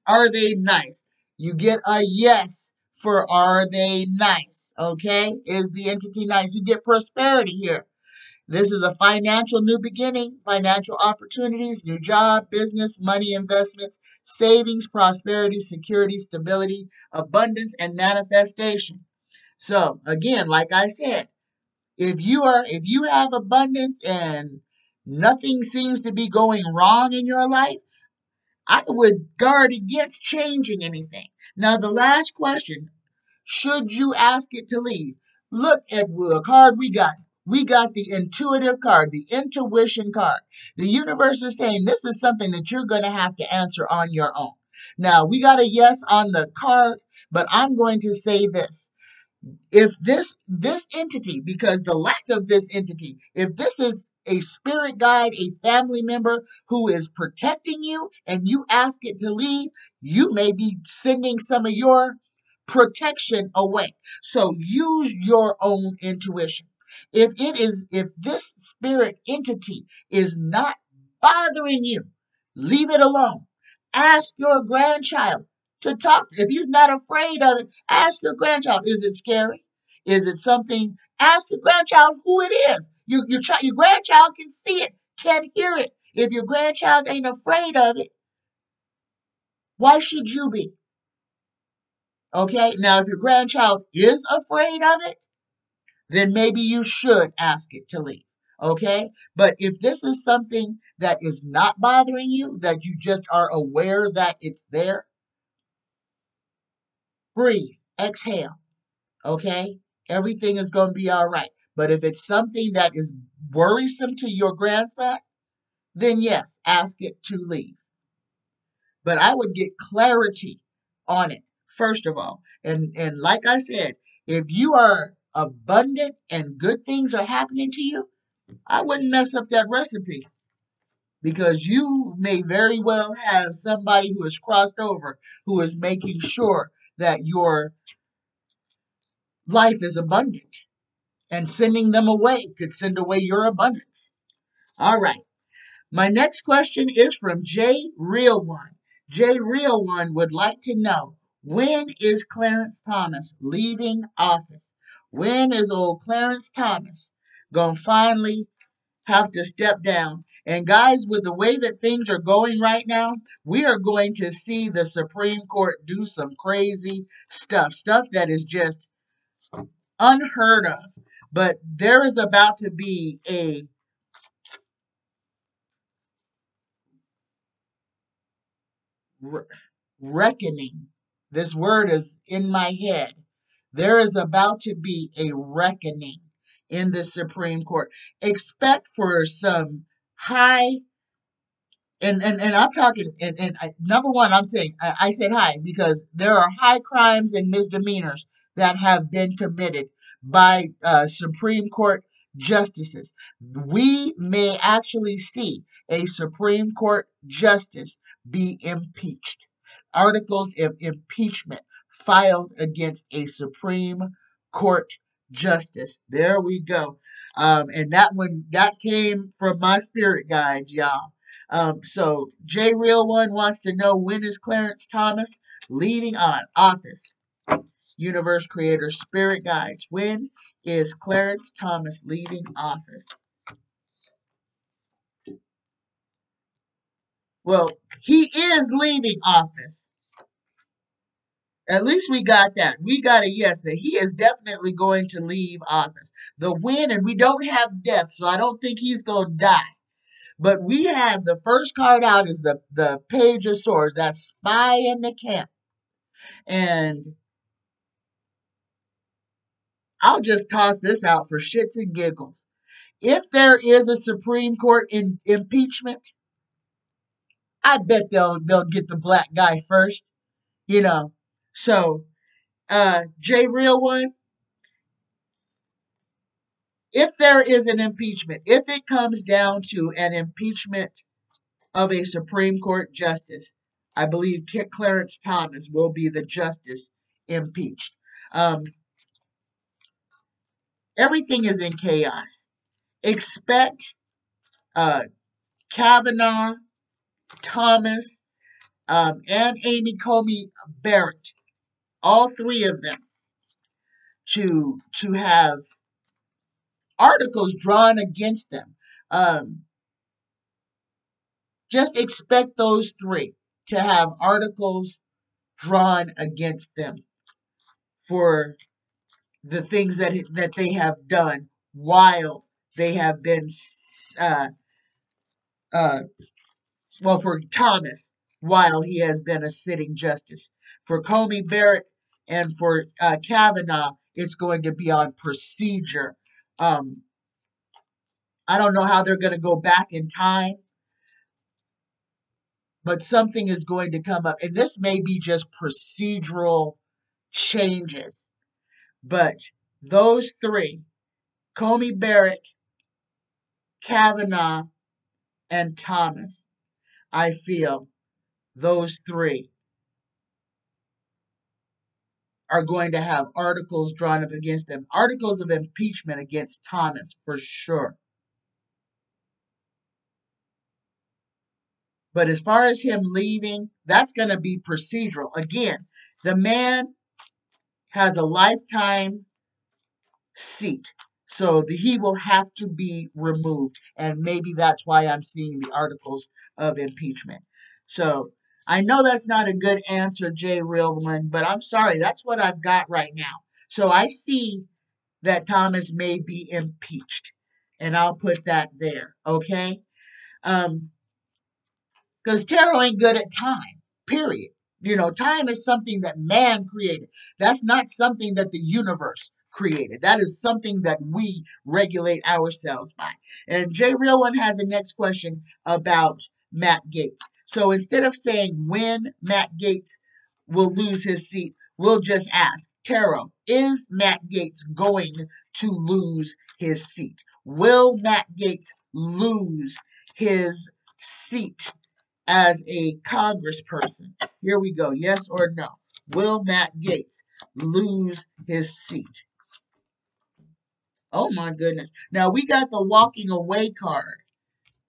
Are they nice? You get a yes for, are they nice? Okay? Is the entity nice? You get prosperity here. This is a financial new beginning, financial opportunities, new job, business, money, investments, savings, prosperity, security, stability, abundance, and manifestation. So again, like I said, if you have abundance and nothing seems to be going wrong in your life, I would guard against changing anything. Now, the last question, should you ask it to leave? Look at the card we got. We got the intuitive card, the intuition card. The universe is saying this is something that you're going to have to answer on your own. Now, we got a yes on the card, but I'm going to say this. If this entity, because the lack of this entity, if this is a spirit guide, a family member who is protecting you, and you ask it to leave, you may be sending some of your protection away. So use your own intuition. If this spirit entity is not bothering you, leave it alone. Ask your grandchild to talk. If he's not afraid of it, ask your grandchild. Is it scary? Is it something? Ask your grandchild who it is. Your grandchild can see it, can hear it. If your grandchild ain't afraid of it, why should you be? Okay, now if your grandchild is afraid of it, then maybe you should ask it to leave. Okay, but if this is something that is not bothering you, that you just are aware that it's there, breathe, exhale. Okay, everything is going to be all right. But if it's something that is worrisome to your grandson, then yes, ask it to leave. But I would get clarity on it, first of all. And like I said, if you are abundant and good things are happening to you, I wouldn't mess up that recipe, because you may very well have somebody who is crossed over, who is making sure that your life is abundant, and sending them away could send away your abundance. All right. My next question is from J Real One. J Real One would like to know, when is Clarence Thomas leaving office? When is old Clarence Thomas going to finally have to step down? And guys, with the way that things are going right now, we are going to see the Supreme Court do some crazy stuff that is just unheard of. But there is about to be a reckoning. This word is in my head. There is about to be a reckoning in the Supreme Court. Expect for some high, and I'm talking, number one, I'm saying, I said high because there are high crimes and misdemeanors that have been committed by Supreme Court justices. We may actually see a Supreme Court justice be impeached. Articles of impeachment filed against a Supreme Court justice. There we go. And that one, that came from my spirit guides, y'all. So J Real One wants to know, when is Clarence Thomas leaving on office? Universe Creator Spirit Guides. When is Clarence Thomas leaving office? Well, he is leaving office. At least we got that. We got a yes that he is definitely going to leave office. The when, and we don't have death, so I don't think he's going to die. But we have the first card out is the Page of Swords, that spy in the camp. And I'll just toss this out for shits and giggles. If there is a Supreme Court impeachment, I bet they'll get the black guy first, you know. So, J Real One, if there is an impeachment, if it comes down to an impeachment of a Supreme Court justice, I believe Clarence Thomas will be the justice impeached. Everything is in chaos. Expect Kavanaugh, Thomas, and Amy Coney Barrett, all three of them, to have articles drawn against them. Just expect those three to have articles drawn against them for the things that they have done while they have been, uh, uh, well, for Thomas, while he has been a sitting justice. For Comey Barrett, And for Kavanaugh, it's going to be on procedure. Um, I don't know how they're going to go back in time, but something is going to come up. And this may be just procedural changes. But those three, Comey Barrett, Kavanaugh, and Thomas, I feel those three are going to have articles drawn up against them. Articles of impeachment against Thomas, for sure. But as far as him leaving, that's going to be procedural. Again, the man has a lifetime seat. So he will have to be removed. And maybe that's why I'm seeing the articles of impeachment. So I know that's not a good answer, Jay Real One, but I'm sorry. That's what I've got right now. So I see that Thomas may be impeached. And I'll put that there. Okay? Because tarot ain't good at time, period. Time is something that man created. That's not something that the universe created. That is something that we regulate ourselves by. And J Real One has a next question about Matt Gaetz. So instead of saying when Matt Gaetz will lose his seat, we'll just ask, Tarot, is Matt Gaetz going to lose his seat? Will Matt Gaetz lose his seat as a congressperson? Here we go. Yes or no? Will Matt Gaetz lose his seat? Oh my goodness. Now we got the walking away card.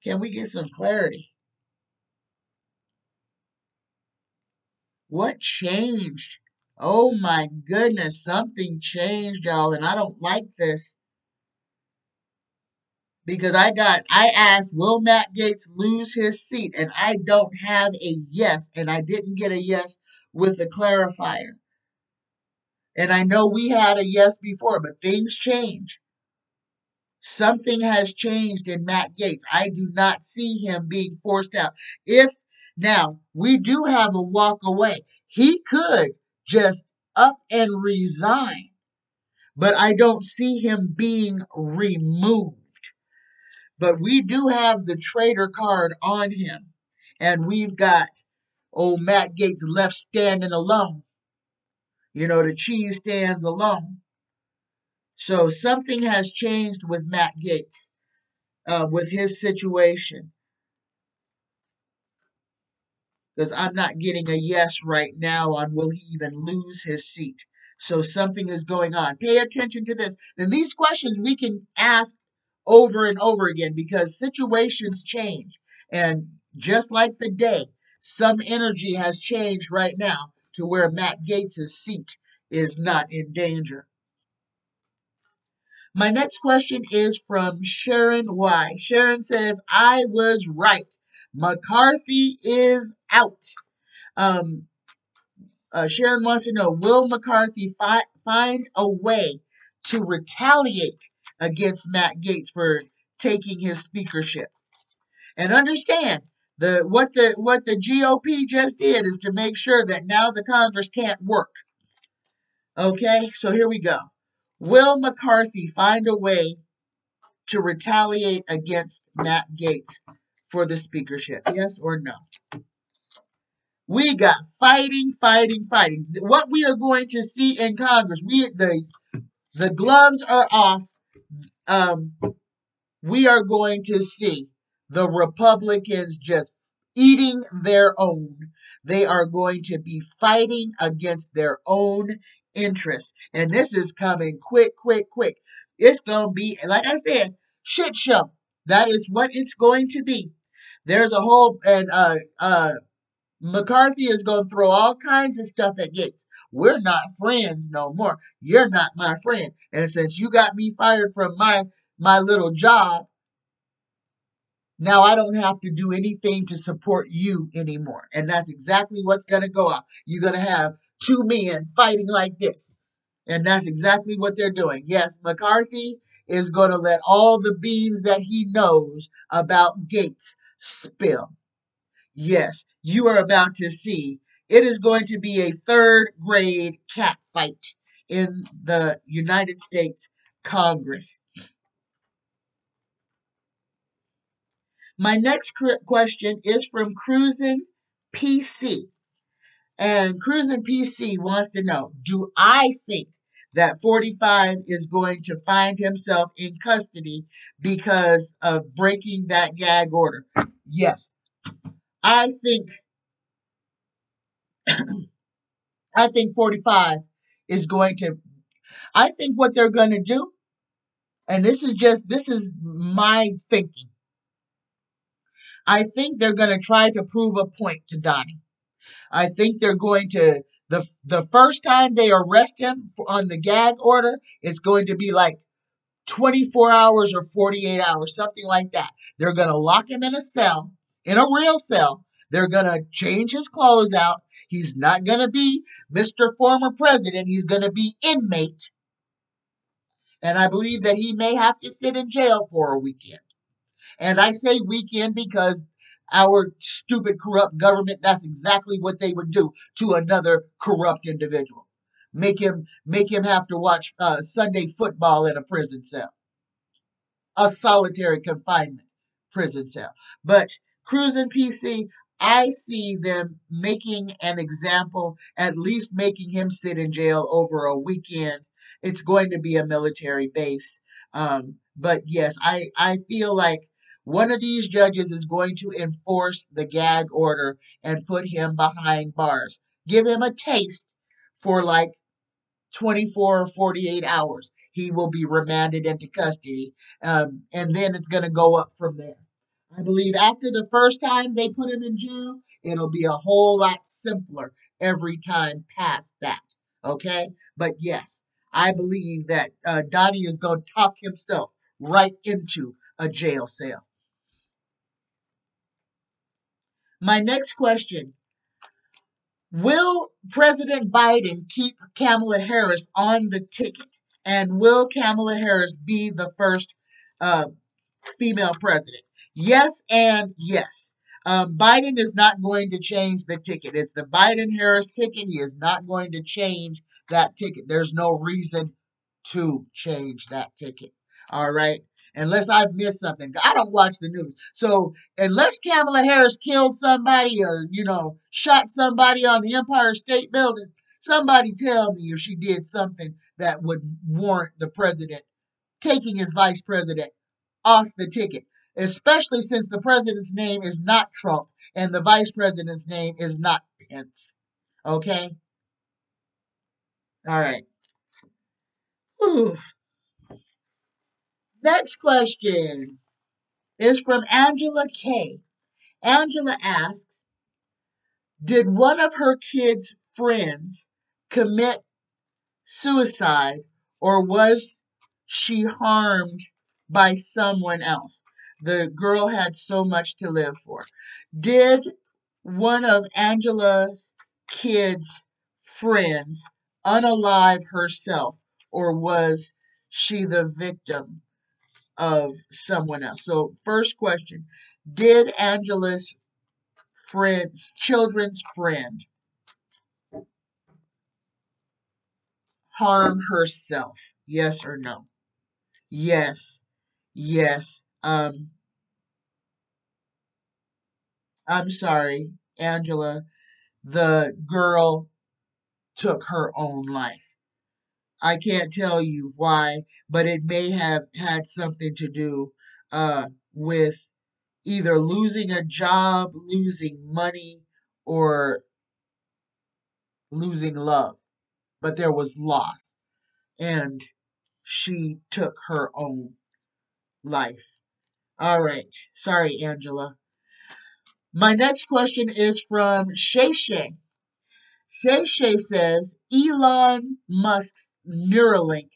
Can we get some clarity? What changed? Oh my goodness. Something changed, y'all, and I don't like this. Because I asked, will Matt Gaetz lose his seat? And I don't have a yes, and I didn't get a yes with a clarifier. And I know we had a yes before, but things change. Something has changed in Matt Gaetz. I do not see him being forced out. Now, we do have a walk away. He could just up and resign, but I don't see him being removed. But we do have the traitor card on him. And we've got old Matt Gaetz left standing alone. The cheese stands alone. So something has changed with Matt Gaetz, with his situation. Because I'm not getting a yes right now on will he even lose his seat. So something is going on. Pay attention to this. And these questions we can ask over and over again because situations change. And just like the day, some energy has changed right now to where Matt Gaetz' seat is not in danger. My next question is from Sharon Y. Sharon says, I was right. McCarthy is out. Sharon wants to know, will McCarthy find a way to retaliate against Matt Gaetz for taking his speakership? And understand, what the GOP just did is to make sure that now the Congress can't work. Okay, so here we go. Will McCarthy find a way to retaliate against Matt Gaetz for the speakership? Yes or no? We got fighting. What we are going to see in Congress, the gloves are off. We are going to see the Republicans just eating their own. They are going to be fighting against their own interests. And this is coming quick. It's going to be, like I said, shit show. That is what it's going to be. There's a whole, and McCarthy is going to throw all kinds of stuff at Gaetz. We're not friends no more. You're not my friend. And since you got me fired from my little job, now I don't have to do anything to support you anymore. And that's exactly what's going to go out. You're going to have two men fighting like this. And that's exactly what they're doing. Yes, McCarthy is going to let all the beans that he knows about Gaetz spill. Yes, you are about to see It is going to be a third grade cat fight in the United States Congress. My next question is from Cruisin' PC. And Cruisin' PC wants to know, do I think that 45 is going to find himself in custody because of breaking that gag order? Yes. I think I think 45 is going to I think what they're going to do, and this is my thinking. I think they're going to try to prove a point to Donnie. I think they're going to the first time they arrest him on the gag order, it's going to be like 24 hours or 48 hours, something like that. They're going to lock him in a cell, in a real cell. They're going to change his clothes out. He's not going to be Mr. Former President. He's going to be inmate. And I believe that he may have to sit in jail for a weekend. And I say weekend because our stupid, corrupt government, that's exactly what they would do to another corrupt individual. Make him have to watch Sunday football in a prison cell, a solitary confinement prison cell. But Cruisin' PC, I see them making an example, at least making him sit in jail over a weekend. It's going to be a military base. But yes, I feel like one of these judges is going to enforce the gag order and put him behind bars. Give him a taste for like 24 or 48 hours. He will be remanded into custody, and then it's going to go up from there. I believe after the first time they put him in jail, it'll be a whole lot simpler every time past that. Okay? But yes, I believe that Donnie is going to talk himself right into a jail cell. My next question: will President Biden keep Kamala Harris on the ticket? And will Kamala Harris be the first uh, female president? Yes, and yes. Biden is not going to change the ticket. It's the Biden Harris ticket. He is not going to change that ticket. There's no reason to change that ticket. All right. Unless I've missed something. I don't watch the news. So unless Kamala Harris killed somebody or, shot somebody on the Empire State Building, somebody tell me if she did something that would warrant the president taking his vice president off the ticket, especially since the president's name is not Trump and the vice president's name is not Pence. Okay? All right. Whew. Next question is from Angela K. Angela asks, did one of her kids' friends commit suicide or was she harmed by someone else? The girl had so much to live for. Did one of Angela's kids' friends unalive herself or was she the victim of someone else? So, first question, did Angela's children's friend, harm herself? Yes or no? Yes. Yes. I'm sorry, Angela. The girl took her own life. I can't tell you why, but it may have had something to do with either losing a job, losing money, or losing love. But there was loss, and she took her own life. All right. Sorry, Angela. My next question is from Shay Shay. Shay Shay says Elon Musk's Neuralink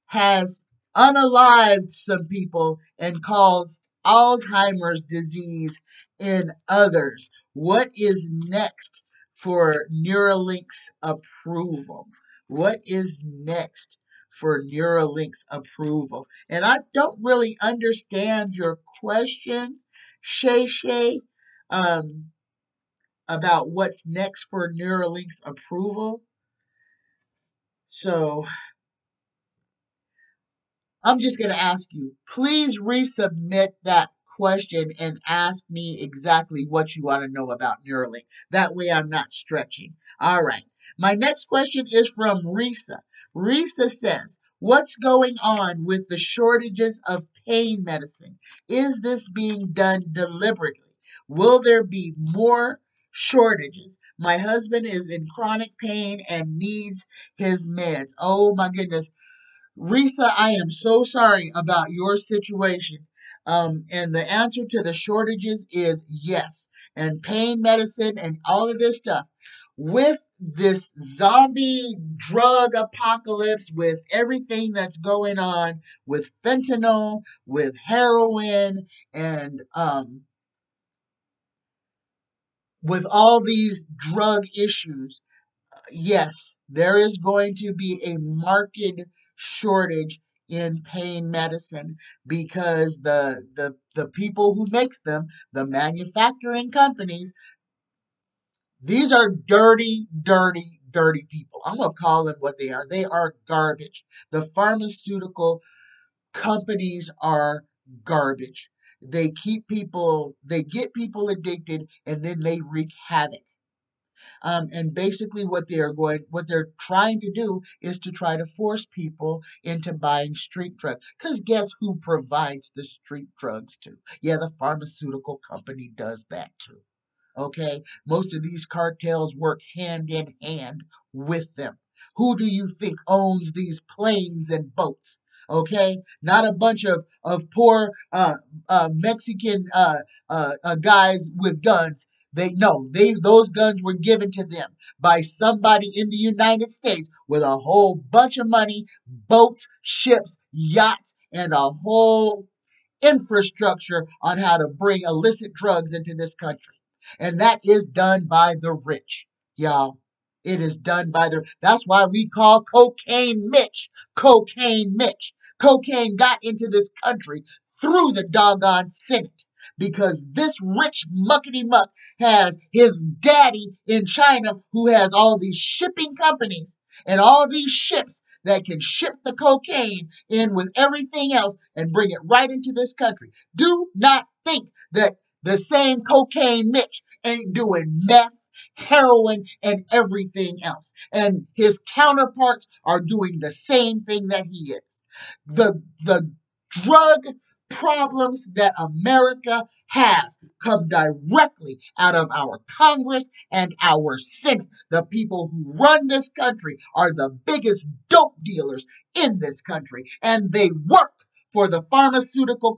has unalived some people and caused Alzheimer's disease in others. What is next for Neuralink's approval? What is next for Neuralink's approval? And I don't really understand your question, Shay Shay. Um, about what's next for Neuralink's approval. So I'm just going to ask you, please resubmit that question and ask me exactly what you want to know about Neuralink. That way I'm not stretching. All right. My next question is from Risa. Risa says, what's going on with the shortages of pain medicine? Is this being done deliberately? Will there be more shortages? My husband is in chronic pain and needs his meds. Oh my goodness. Risa, I am so sorry about your situation. And the answer to the shortages is yes. And pain medicine and all of this stuff. With this zombie drug apocalypse, with everything that's going on with fentanyl, with heroin, and with all these drug issues, yes, there is going to be a marked shortage in pain medicine because the people who makes them, the manufacturing companies, these are dirty, dirty, dirty people. I'm going to call them what they are. They are garbage. The pharmaceutical companies are garbage. They get people addicted, and then they wreak havoc. And basically what they're trying to do is to try to force people into buying street drugs. Because guess who provides the street drugs to? Yeah, the pharmaceutical company does that too. Okay? Most of these cartels work hand in hand with them. Who do you think owns these planes and boats? Okay? Not a bunch of poor Mexican guys with guns. Those guns were given to them by somebody in the United States with a whole bunch of money, boats, ships, yachts, and a whole infrastructure on how to bring illicit drugs into this country. And that is done by the rich, y'all. It is done by that's why we call Cocaine Mitch. Cocaine Mitch. Cocaine got into this country through the doggone Senate because this rich muckety muck has his daddy in China who has all these shipping companies and all these ships that can ship the cocaine in with everything else and bring it right into this country. Do not think that the same Cocaine Mitch ain't doing meth, heroin, and everything else. And his counterparts are doing the same thing that he is. The drug problems that America has come directly out of our Congress and our Senate. The people who run this country are the biggest dope dealers in this country, and they work for the pharmaceutical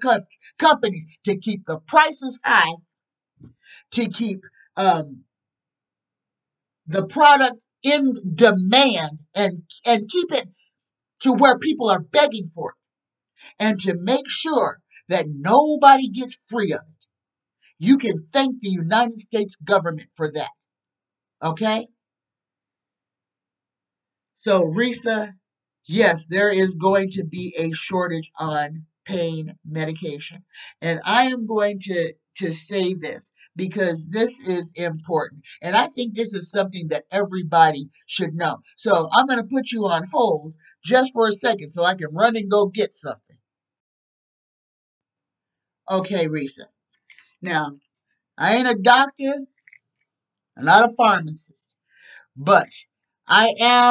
companies to keep the prices high, to keep the product in demand, and keep it to where people are begging for it, and to make sure that nobody gets free of it. You can thank the United States government for that. Okay? So, Risa, yes, there is going to be a shortage on pain medication. And I am going to say this because this is important. And I think this is something that everybody should know. So I'm going to put you on hold just for a second so I can run and go get something. Okay, Risa. Now, I ain't a doctor, I'm not a pharmacist, but I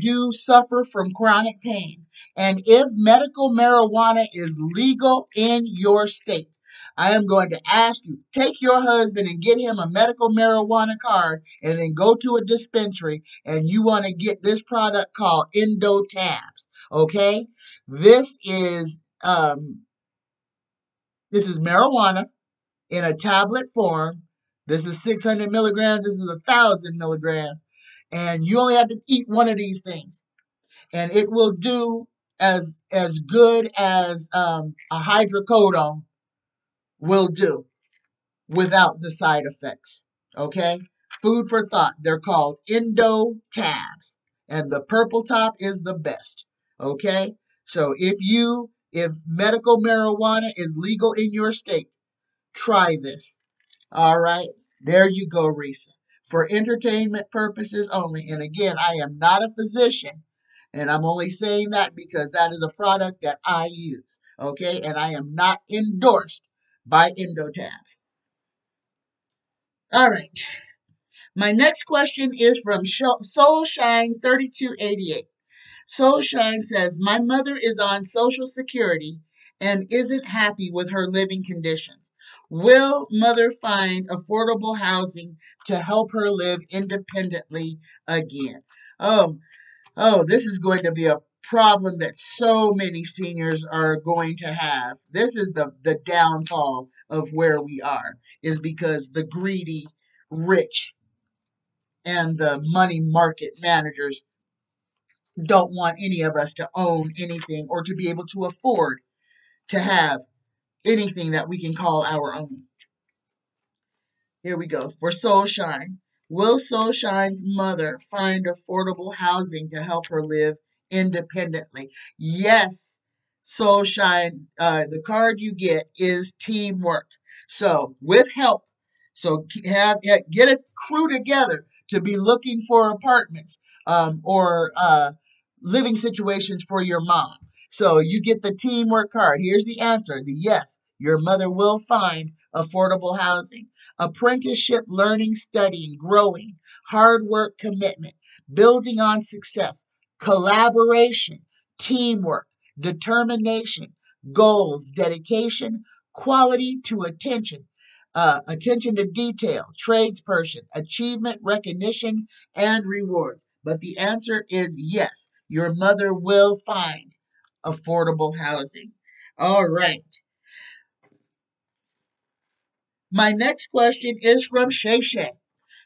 do suffer from chronic pain. And if medical marijuana is legal in your state, I am going to ask you, take your husband and get him a medical marijuana card and then go to a dispensary and you want to get this product called Endo Tabs. Okay? This is marijuana in a tablet form. This is 600 milligrams. This is 1,000 milligrams. And you only have to eat one of these things. And it will do as good as a hydrocodone will do without the side effects. Okay? Food for thought. They're called Endo Tabs. And the purple top is the best. Okay? So if medical marijuana is legal in your state, try this. All right? There you go, Risa. For entertainment purposes only. And again, I am not a physician. And I'm only saying that because that is a product that I use. Okay. And I am not endorsed by Endotab. All right. My next question is from Soulshine 3288. Soulshine says, my mother is on Social Security and isn't happy with her living conditions. Will mother find affordable housing to help her live independently again? Oh, this is going to be a problem that so many seniors are going to have. This is the downfall of where we are, is because the greedy rich and the money market managers don't want any of us to own anything or to be able to afford to have anything that we can call our own. Here we go. For Soulshine. Will Soulshine's mother find affordable housing to help her live independently? Yes, Soulshine. The card you get is teamwork. So, with help, so get a crew together to be looking for apartments or living situations for your mom. So, you get the teamwork card. Here's the answer: the yes, your mother will find affordable housing. Apprenticeship, learning, studying, growing, hard work, commitment, building on success, collaboration, teamwork, determination, goals, dedication, quality to attention, attention to detail, tradesperson, achievement, recognition, and reward. But the answer is yes, your mother will find affordable housing. All right. My next question is from Shay Shay.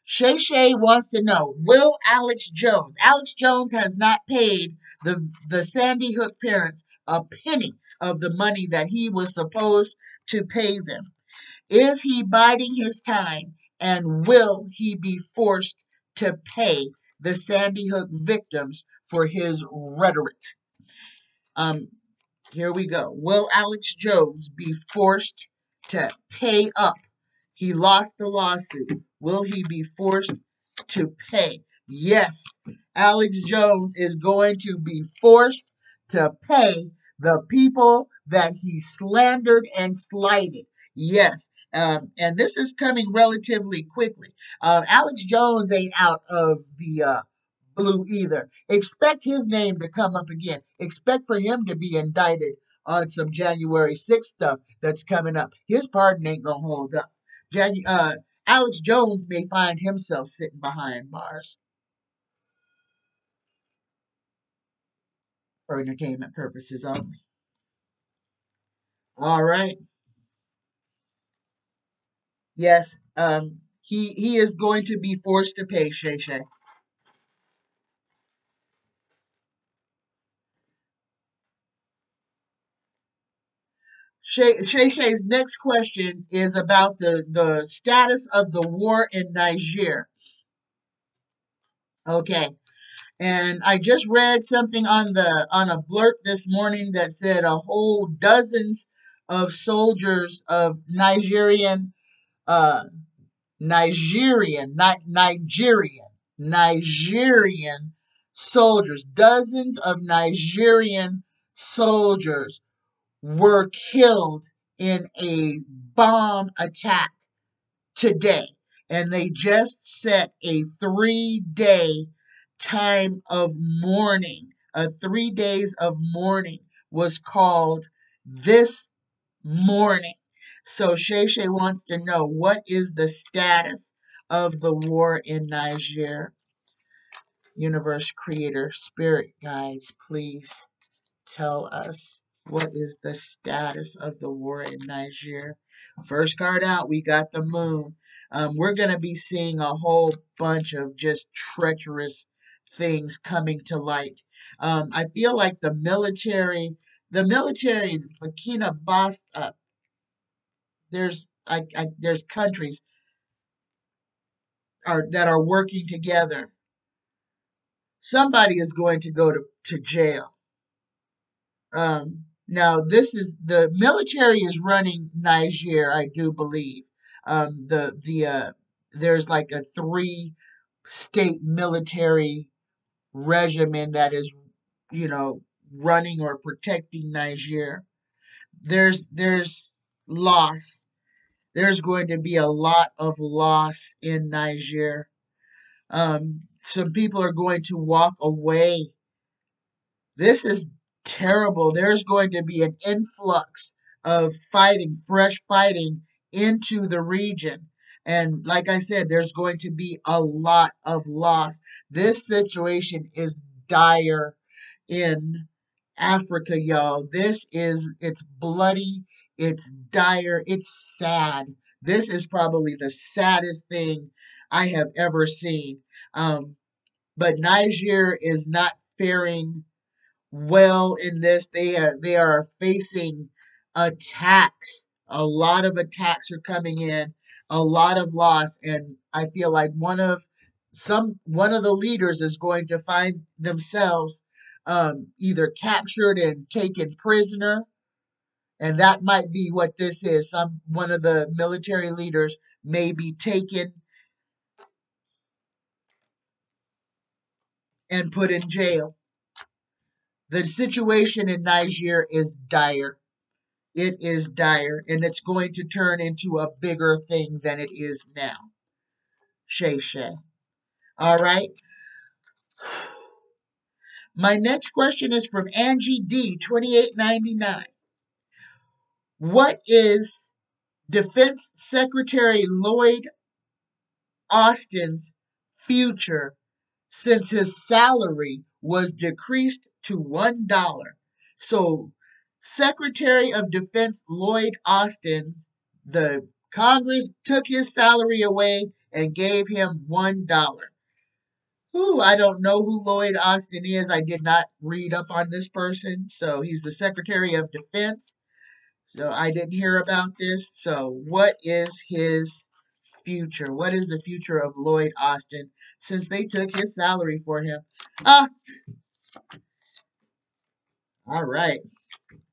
Shay Shay wants to know, will Alex Jones has not paid the Sandy Hook parents a penny of the money that he was supposed to pay them. Is he biding his time, and will he be forced to pay the Sandy Hook victims for his rhetoric? Um, Here we go. Will Alex Jones be forced to pay up? He lost the lawsuit. Will he be forced to pay? Yes, Alex Jones is going to be forced to pay the people that he slandered and slighted. Yes, and this is coming relatively quickly. Alex Jones ain't out of the blue either. Expect his name to come up again. Expect for him to be indicted on some January 6th stuff that's coming up. His pardon ain't gonna hold up. Alex Jones may find himself sitting behind bars for entertainment purposes only. All right. Yes. He is going to be forced to pay, Shay Shay. Shay Shay's next question is about the status of the war in Niger. Okay. And I just read something on a blurb this morning that said a whole dozens of soldiers of uh Nigerian soldiers, dozens of Nigerian soldiers were killed in a bomb attack today. And they just set a 3 day time of mourning. 3 days of mourning was called this morning. So Shay Shay wants to know, what is the status of the war in Niger? Universe Creator Spirit Guides, please tell us, what is the status of the war in Niger? First card out, we got the moon. We're going to be seeing a whole bunch of just treacherous things coming to light. I feel like the military, Burkina Faso, there's countries that are working together. Somebody is going to go to jail. Now, this is the military is running Niger, I do believe. The there's like a 3-state military regimen that is, running or protecting Niger. There's loss. There's going to be a lot of loss in Niger. Some people are going to walk away. This is terrible. There's going to be an influx of fighting, fresh fighting into the region. And like I said, there's going to be a lot of loss. This situation is dire in Africa, y'all. It's bloody, it's dire, it's sad. This is probably the saddest thing I have ever seen. But Niger is not faring well in this. They are facing attacks. A lot of attacks are coming in, a lot of loss, and I feel like one of the leaders is going to find themselves either captured and taken prisoner, and that might be what this is. One of the military leaders may be taken and put in jail. The situation in Niger is dire. It is dire, and it's going to turn into a bigger thing than it is now. Shay Shay. All right. My next question is from Angie D, 2899. What is Defense Secretary Lloyd Austin's future since his salary was decreased to $1? So, Secretary of Defense Lloyd Austin, the Congress took his salary away and gave him $1. Ooh, I don't know who Lloyd Austin is. I did not read up on this person. So he's the Secretary of Defense. So I didn't hear about this. So what is his future? What is the future of Lloyd Austin since they took his salary for him? Ah, all right.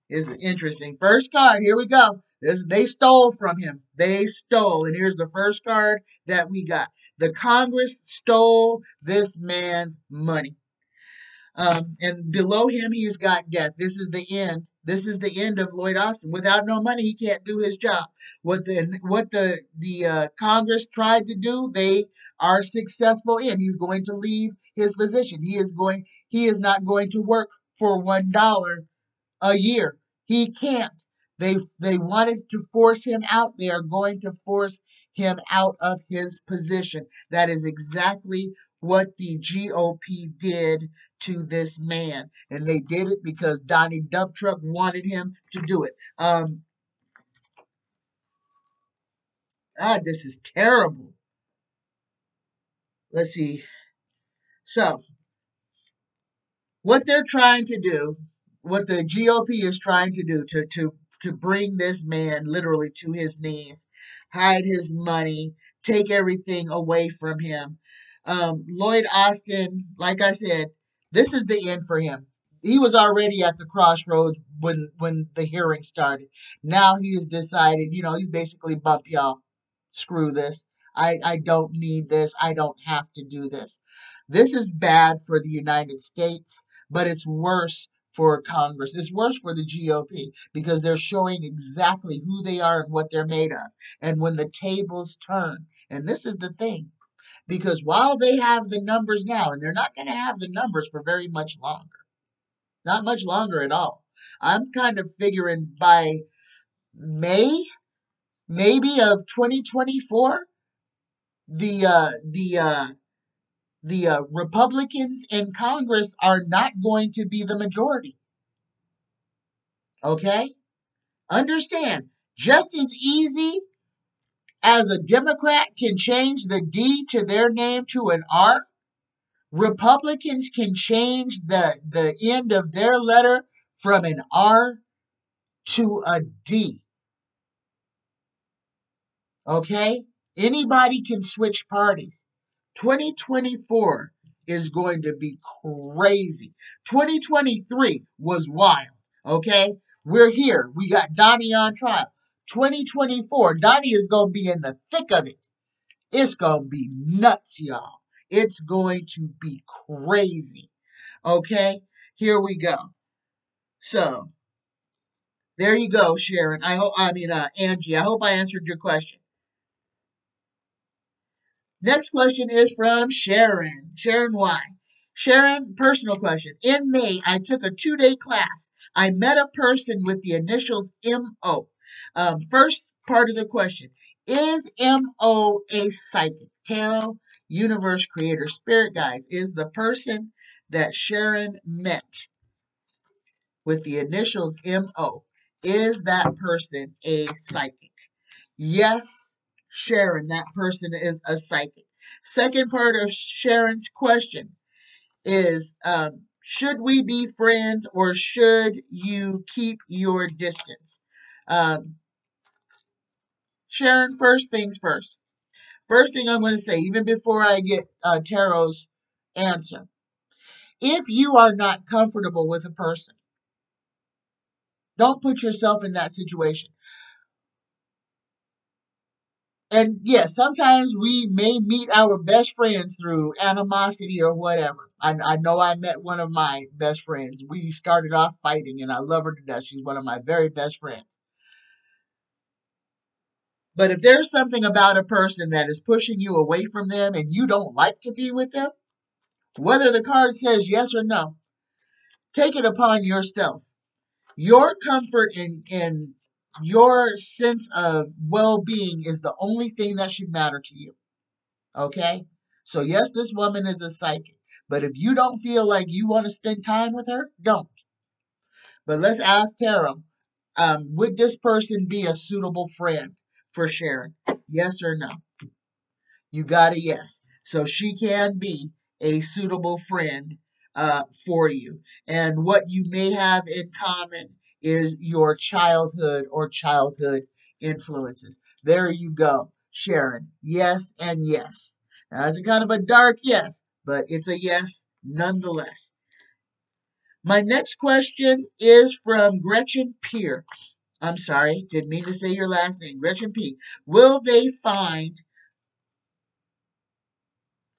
Is interesting. First card. Here we go. They stole from him. They stole. And here's the first card that we got. The Congress stole this man's money. And below him, he's got death. This is the end. This is the end of Lloyd Austin. Without no money, he can't do his job. What the Congress tried to do, they are successful in. He's going to leave his position. He is not going to work for $1 a year. He can't. They wanted to force him out. They are going to force him out of his position. That is exactly what the GOP did to this man. And they did it because Donnie Dumptruck wanted him to do it. This is terrible. Let's see. So, what they're trying to do, what the GOP is trying to do to bring this man literally to his knees, hide his money, take everything away from him. Lloyd Austin, like I said, this is the end for him. He was already at the crossroads when the hearing started. Now he's decided, he's basically bump y'all. Screw this. I don't need this. I don't have to do this. This is bad for the United States, but it's worse for Congress. It's worse for the GOP because they're showing exactly who they are and what they're made of. And when the tables turn, and this is the thing, because while they have the numbers now, and they're not going to have the numbers for very much longer, not much longer at all. I'm kind of figuring by May, maybe of 2024, the Republicans in Congress are not going to be the majority. Okay? Understand, just as easy as a Democrat can change the D to their name to an R, Republicans can change the end of their letter from an R to a D. Okay? Anybody can switch parties. 2024 is going to be crazy. 2023 was wild. Okay? We're here. We got Donnie on trial. 2024, Donnie is going to be in the thick of it. It's going to be nuts, y'all. It's going to be crazy. Okay? Here we go. So, there you go, Sharon. Angie. I hope I answered your question. Next question is from Sharon. Sharon Y. Sharon, personal question. In May, I took a 2-day class. I met a person with the initials MO. First part of the question. Is MO a psychic? Tarot, universe, creator, spirit guides. Is the person that Sharon met with the initials MO, is that person a psychic? Yes, Sharon, that person is a psychic. Second part of Sharon's question is, should we be friends or should you keep your distance? Sharon, first things first. First thing I'm going to say, even before I get Tarot's answer, if you are not comfortable with a person, don't put yourself in that situation. And yes, sometimes we may meet our best friends through animosity or whatever. I know I met one of my best friends. We started off fighting, and I love her to death. She's one of my very best friends. But if there's something about a person that is pushing you away from them and you don't like to be with them, whether the card says yes or no, take it upon yourself. Your comfort and your sense of well-being is the only thing that should matter to you. Okay? So yes, this woman is a psychic. But if you don't feel like you want to spend time with her, don't. But let's ask Tara, would this person be a suitable friend for Sharon? Yes or no? You got a yes. So she can be a suitable friend for you. And what you may have in common is your childhood or childhood influences. There you go, Sharon. Yes and yes. Now, it's a kind of a dark yes, but it's a yes nonetheless. My next question is from Gretchen Peer. I'm sorry, didn't mean to say your last name. Gretchen P. Will they find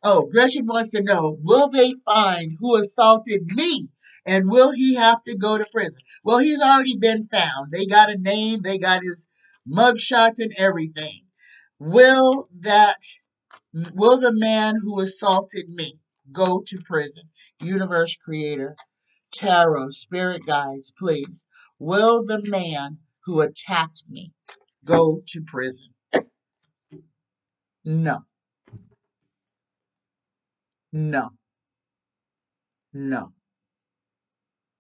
Oh, Gretchen wants to know, will they find who assaulted me? And will he have to go to prison? Well, he's already been found. They got a name, they got his mugshots and everything. Will the man who assaulted me go to prison? Universe creator, tarot, spirit guides, please. Will the man who attacked me go to prison? No, no, no.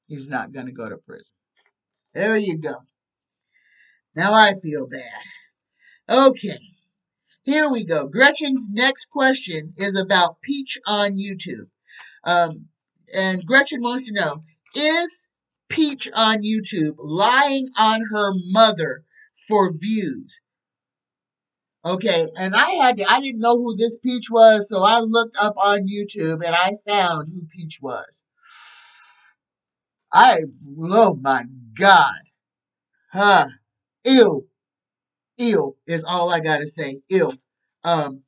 He's not going to go to prison. There you go. Now I feel bad. Okay, here we go. Gretchen's next question is about Peach on YouTube. And Gretchen wants to know, is Peach on YouTube lying on her mother for views? Okay, and I didn't know who this Peach was, so I looked up on YouTube and I found who Peach was. Oh my God. Huh. Ew. Ew is all I gotta say. Ew. Um,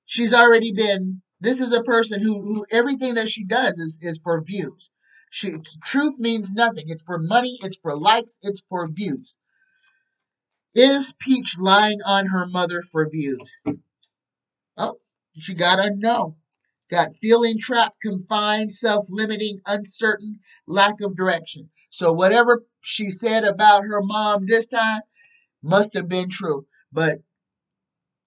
she's already been. This is a person who everything that she does is for views. Truth means nothing. It's for money. It's for likes. It's for views. Is Peach lying on her mother for views? Oh, she got a no. Got feeling trapped, confined, self-limiting, uncertain, lack of direction. So whatever she said about her mom this time must have been true. But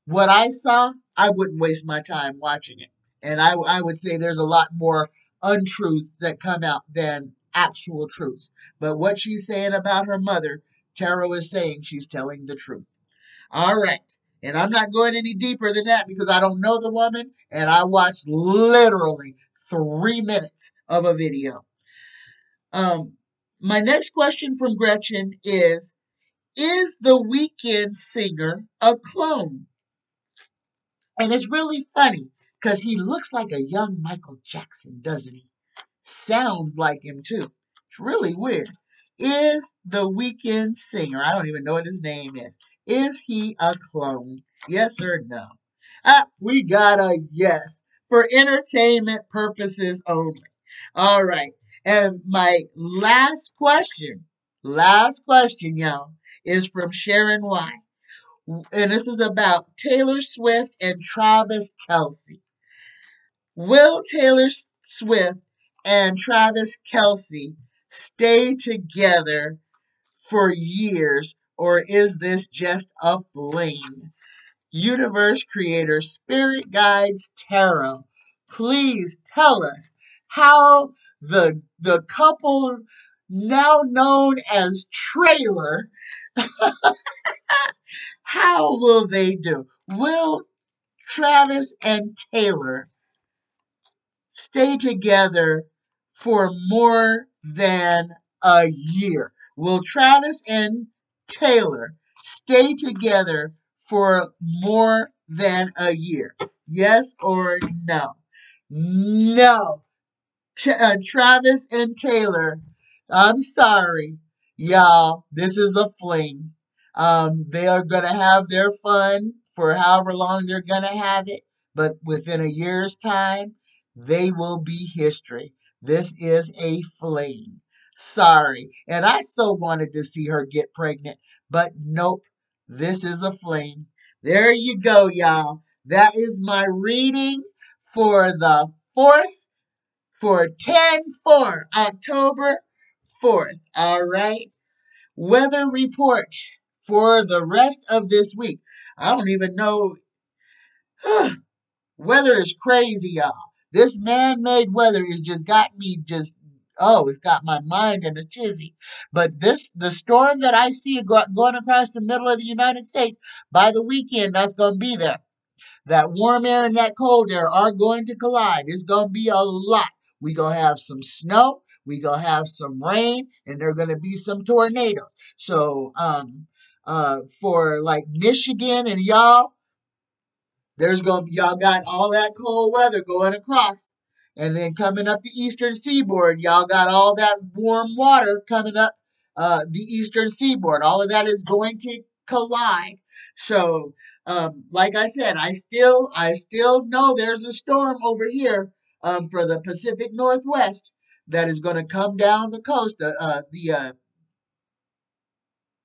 what I saw, I wouldn't waste my time watching it. And I would say there's a lot more untruths that come out than actual truths. But what she's saying about her mother, Tarot is saying she's telling the truth. All right. And I'm not going any deeper than that because I don't know the woman and I watched literally 3 minutes of a video. My next question from Gretchen is the Weeknd singer a clone? And it's really funny because he looks like a young Michael Jackson, doesn't he? Sounds like him too. It's really weird. Is the Weeknd singer, I don't even know what his name is he a clone? Yes or no? We got a yes for entertainment purposes only. All right. And my last question, y'all, is from Sharon Y. And this is about Taylor Swift and Travis Kelce. Will Taylor Swift and Travis Kelce stay together for years, or is this just a fling? Universe Creator Spirit Guides Tarot, please tell us how the couple now known as Trailer, how will they do? Will Travis and Taylor stay together for more than a year? Will Travis and Taylor stay together for more than a year? Yes or no? No. Travis and Taylor, I'm sorry, y'all. This is a fling. They are gonna have their fun for however long they're gonna have it, but within a year's time, they will be history. This is a fling. Sorry, and I so wanted to see her get pregnant, but nope. This is a fling. There you go, y'all. That is my reading for the 4th for 10/4, October 4th. All right. Weather report for the rest of this week. I don't even know. Weather is crazy, y'all. This man-made weather has just got me it's got my mind in a tizzy. But the storm that I see going across the middle of the United States, by the weekend, that's going to be there. That warm air and that cold air are going to collide. It's going to be a lot. We're going to have some snow. We're going to have some rain. And there are going to be some tornadoes. So, for like Michigan and y'all, y'all got all that cold weather going across. And then coming up the eastern seaboard, y'all got all that warm water coming up the eastern seaboard. All of that is going to collide. So, like I said, I still know there's a storm over here for the Pacific Northwest that is going to come down the coast, the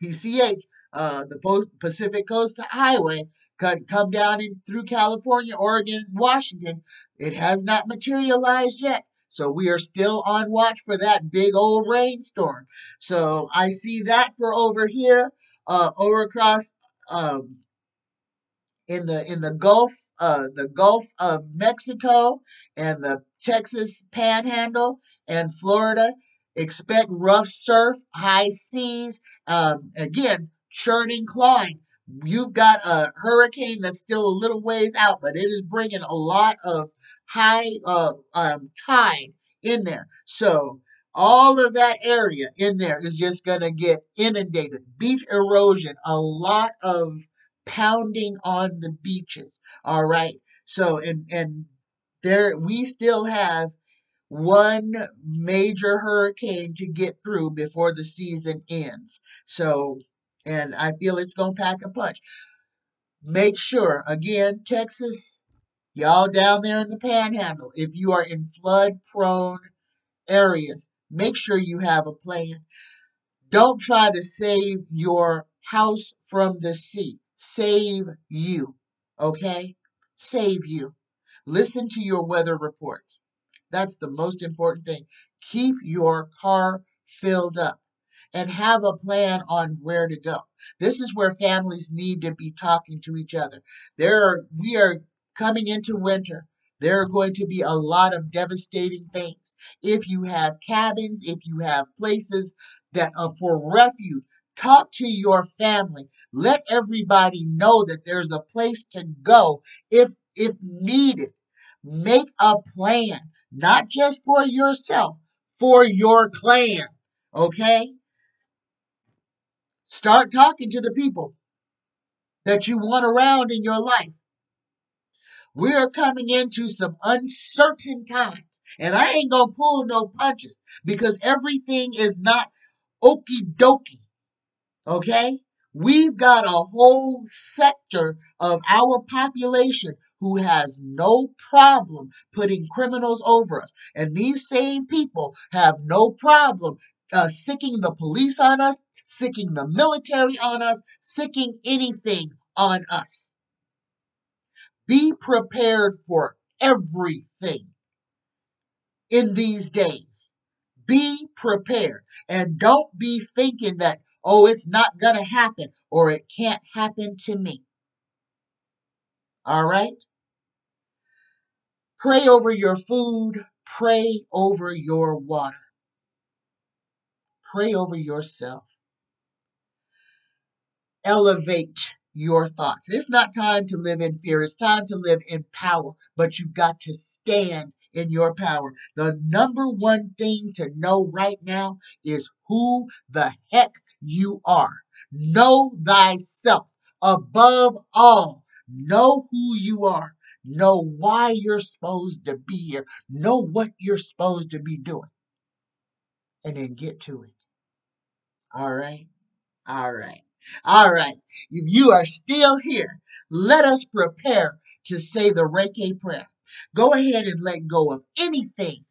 PCH, the Pacific Coast Highway, could come down in through California, Oregon, Washington. It has not materialized yet. So we are still on watch for that big old rainstorm. So I see that for over here, over across in the Gulf of Mexico and the Texas Panhandle and Florida. Expect rough surf, high seas. Again, churning, clawing. You've got a hurricane that's still a little ways out, but it is bringing a lot of high tide in there. So all of that area in there is just going to get inundated. Beach erosion, a lot of pounding on the beaches. All right. So and there we still have one major hurricane to get through before the season ends. So and I feel it's gonna pack a punch. Make sure again, Texas, y'all down there in the panhandle, if you are in flood prone areas, make sure you have a plan. Don't try to save your house from the sea. Save you. Okay? Save you. Listen to your weather reports. That's the most important thing. Keep your car filled up and have a plan on where to go. This is where families need to be talking to each other. We are coming into winter. There are going to be a lot of devastating things. If you have cabins, if you have places that are for refuge, talk to your family. Let everybody know that there's a place to go if needed. Make a plan, not just for yourself, for your clan. Okay? Start talking to the people that you want around in your life. We are coming into some uncertain times. And I ain't going to pull no punches because everything is not okie dokie. Okay? We've got a whole sector of our population who has no problem putting criminals over us. And these same people have no problem sicking the police on us, sicking the military on us, sicking anything on us. Be prepared for everything in these days. Be prepared. And don't be thinking that, oh, it's not going to happen or it can't happen to me. All right? Pray over your food. Pray over your water. Pray over yourself. Elevate your thoughts. It's not time to live in fear. It's time to live in power. But you've got to stand in your power. The number one thing to know right now is who the heck you are. Know thyself. Above all, know who you are. Know why you're supposed to be here. Know what you're supposed to be doing. And then get to it. All right? All right. All right. If you are still here, let us prepare to say the Reiki prayer. Go ahead and let go of anything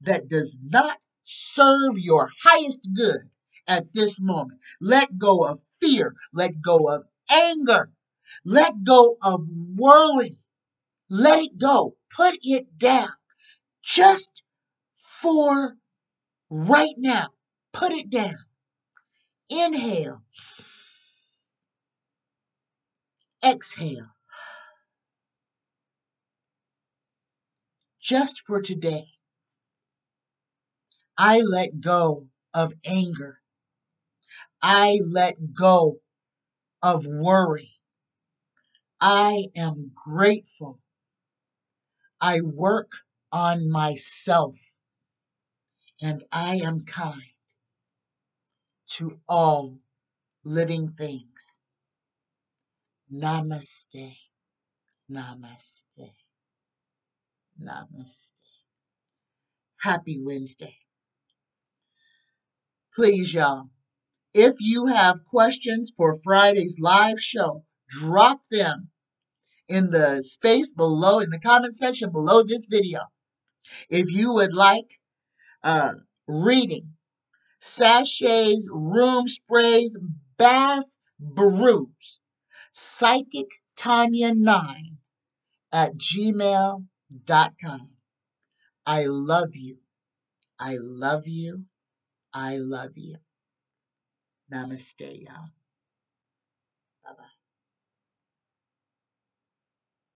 that does not serve your highest good at this moment. Let go of fear. Let go of anger. Let go of worry. Let it go. Put it down. Just for right now. Put it down. Inhale. Exhale. Just for today. I let go of anger. I let go of worry. I am grateful. I work on myself, and I am kind to all living things. Namaste. Namaste. Namaste. Happy Wednesday. Please, y'all, if you have questions for Friday's live show, drop them in the space below, in the comment section below this video. If you would like reading, sachets, room sprays, bath brews, Psychic Tanya 9 at gmail.com. I love you. I love you. I love you. Namaste, y'all.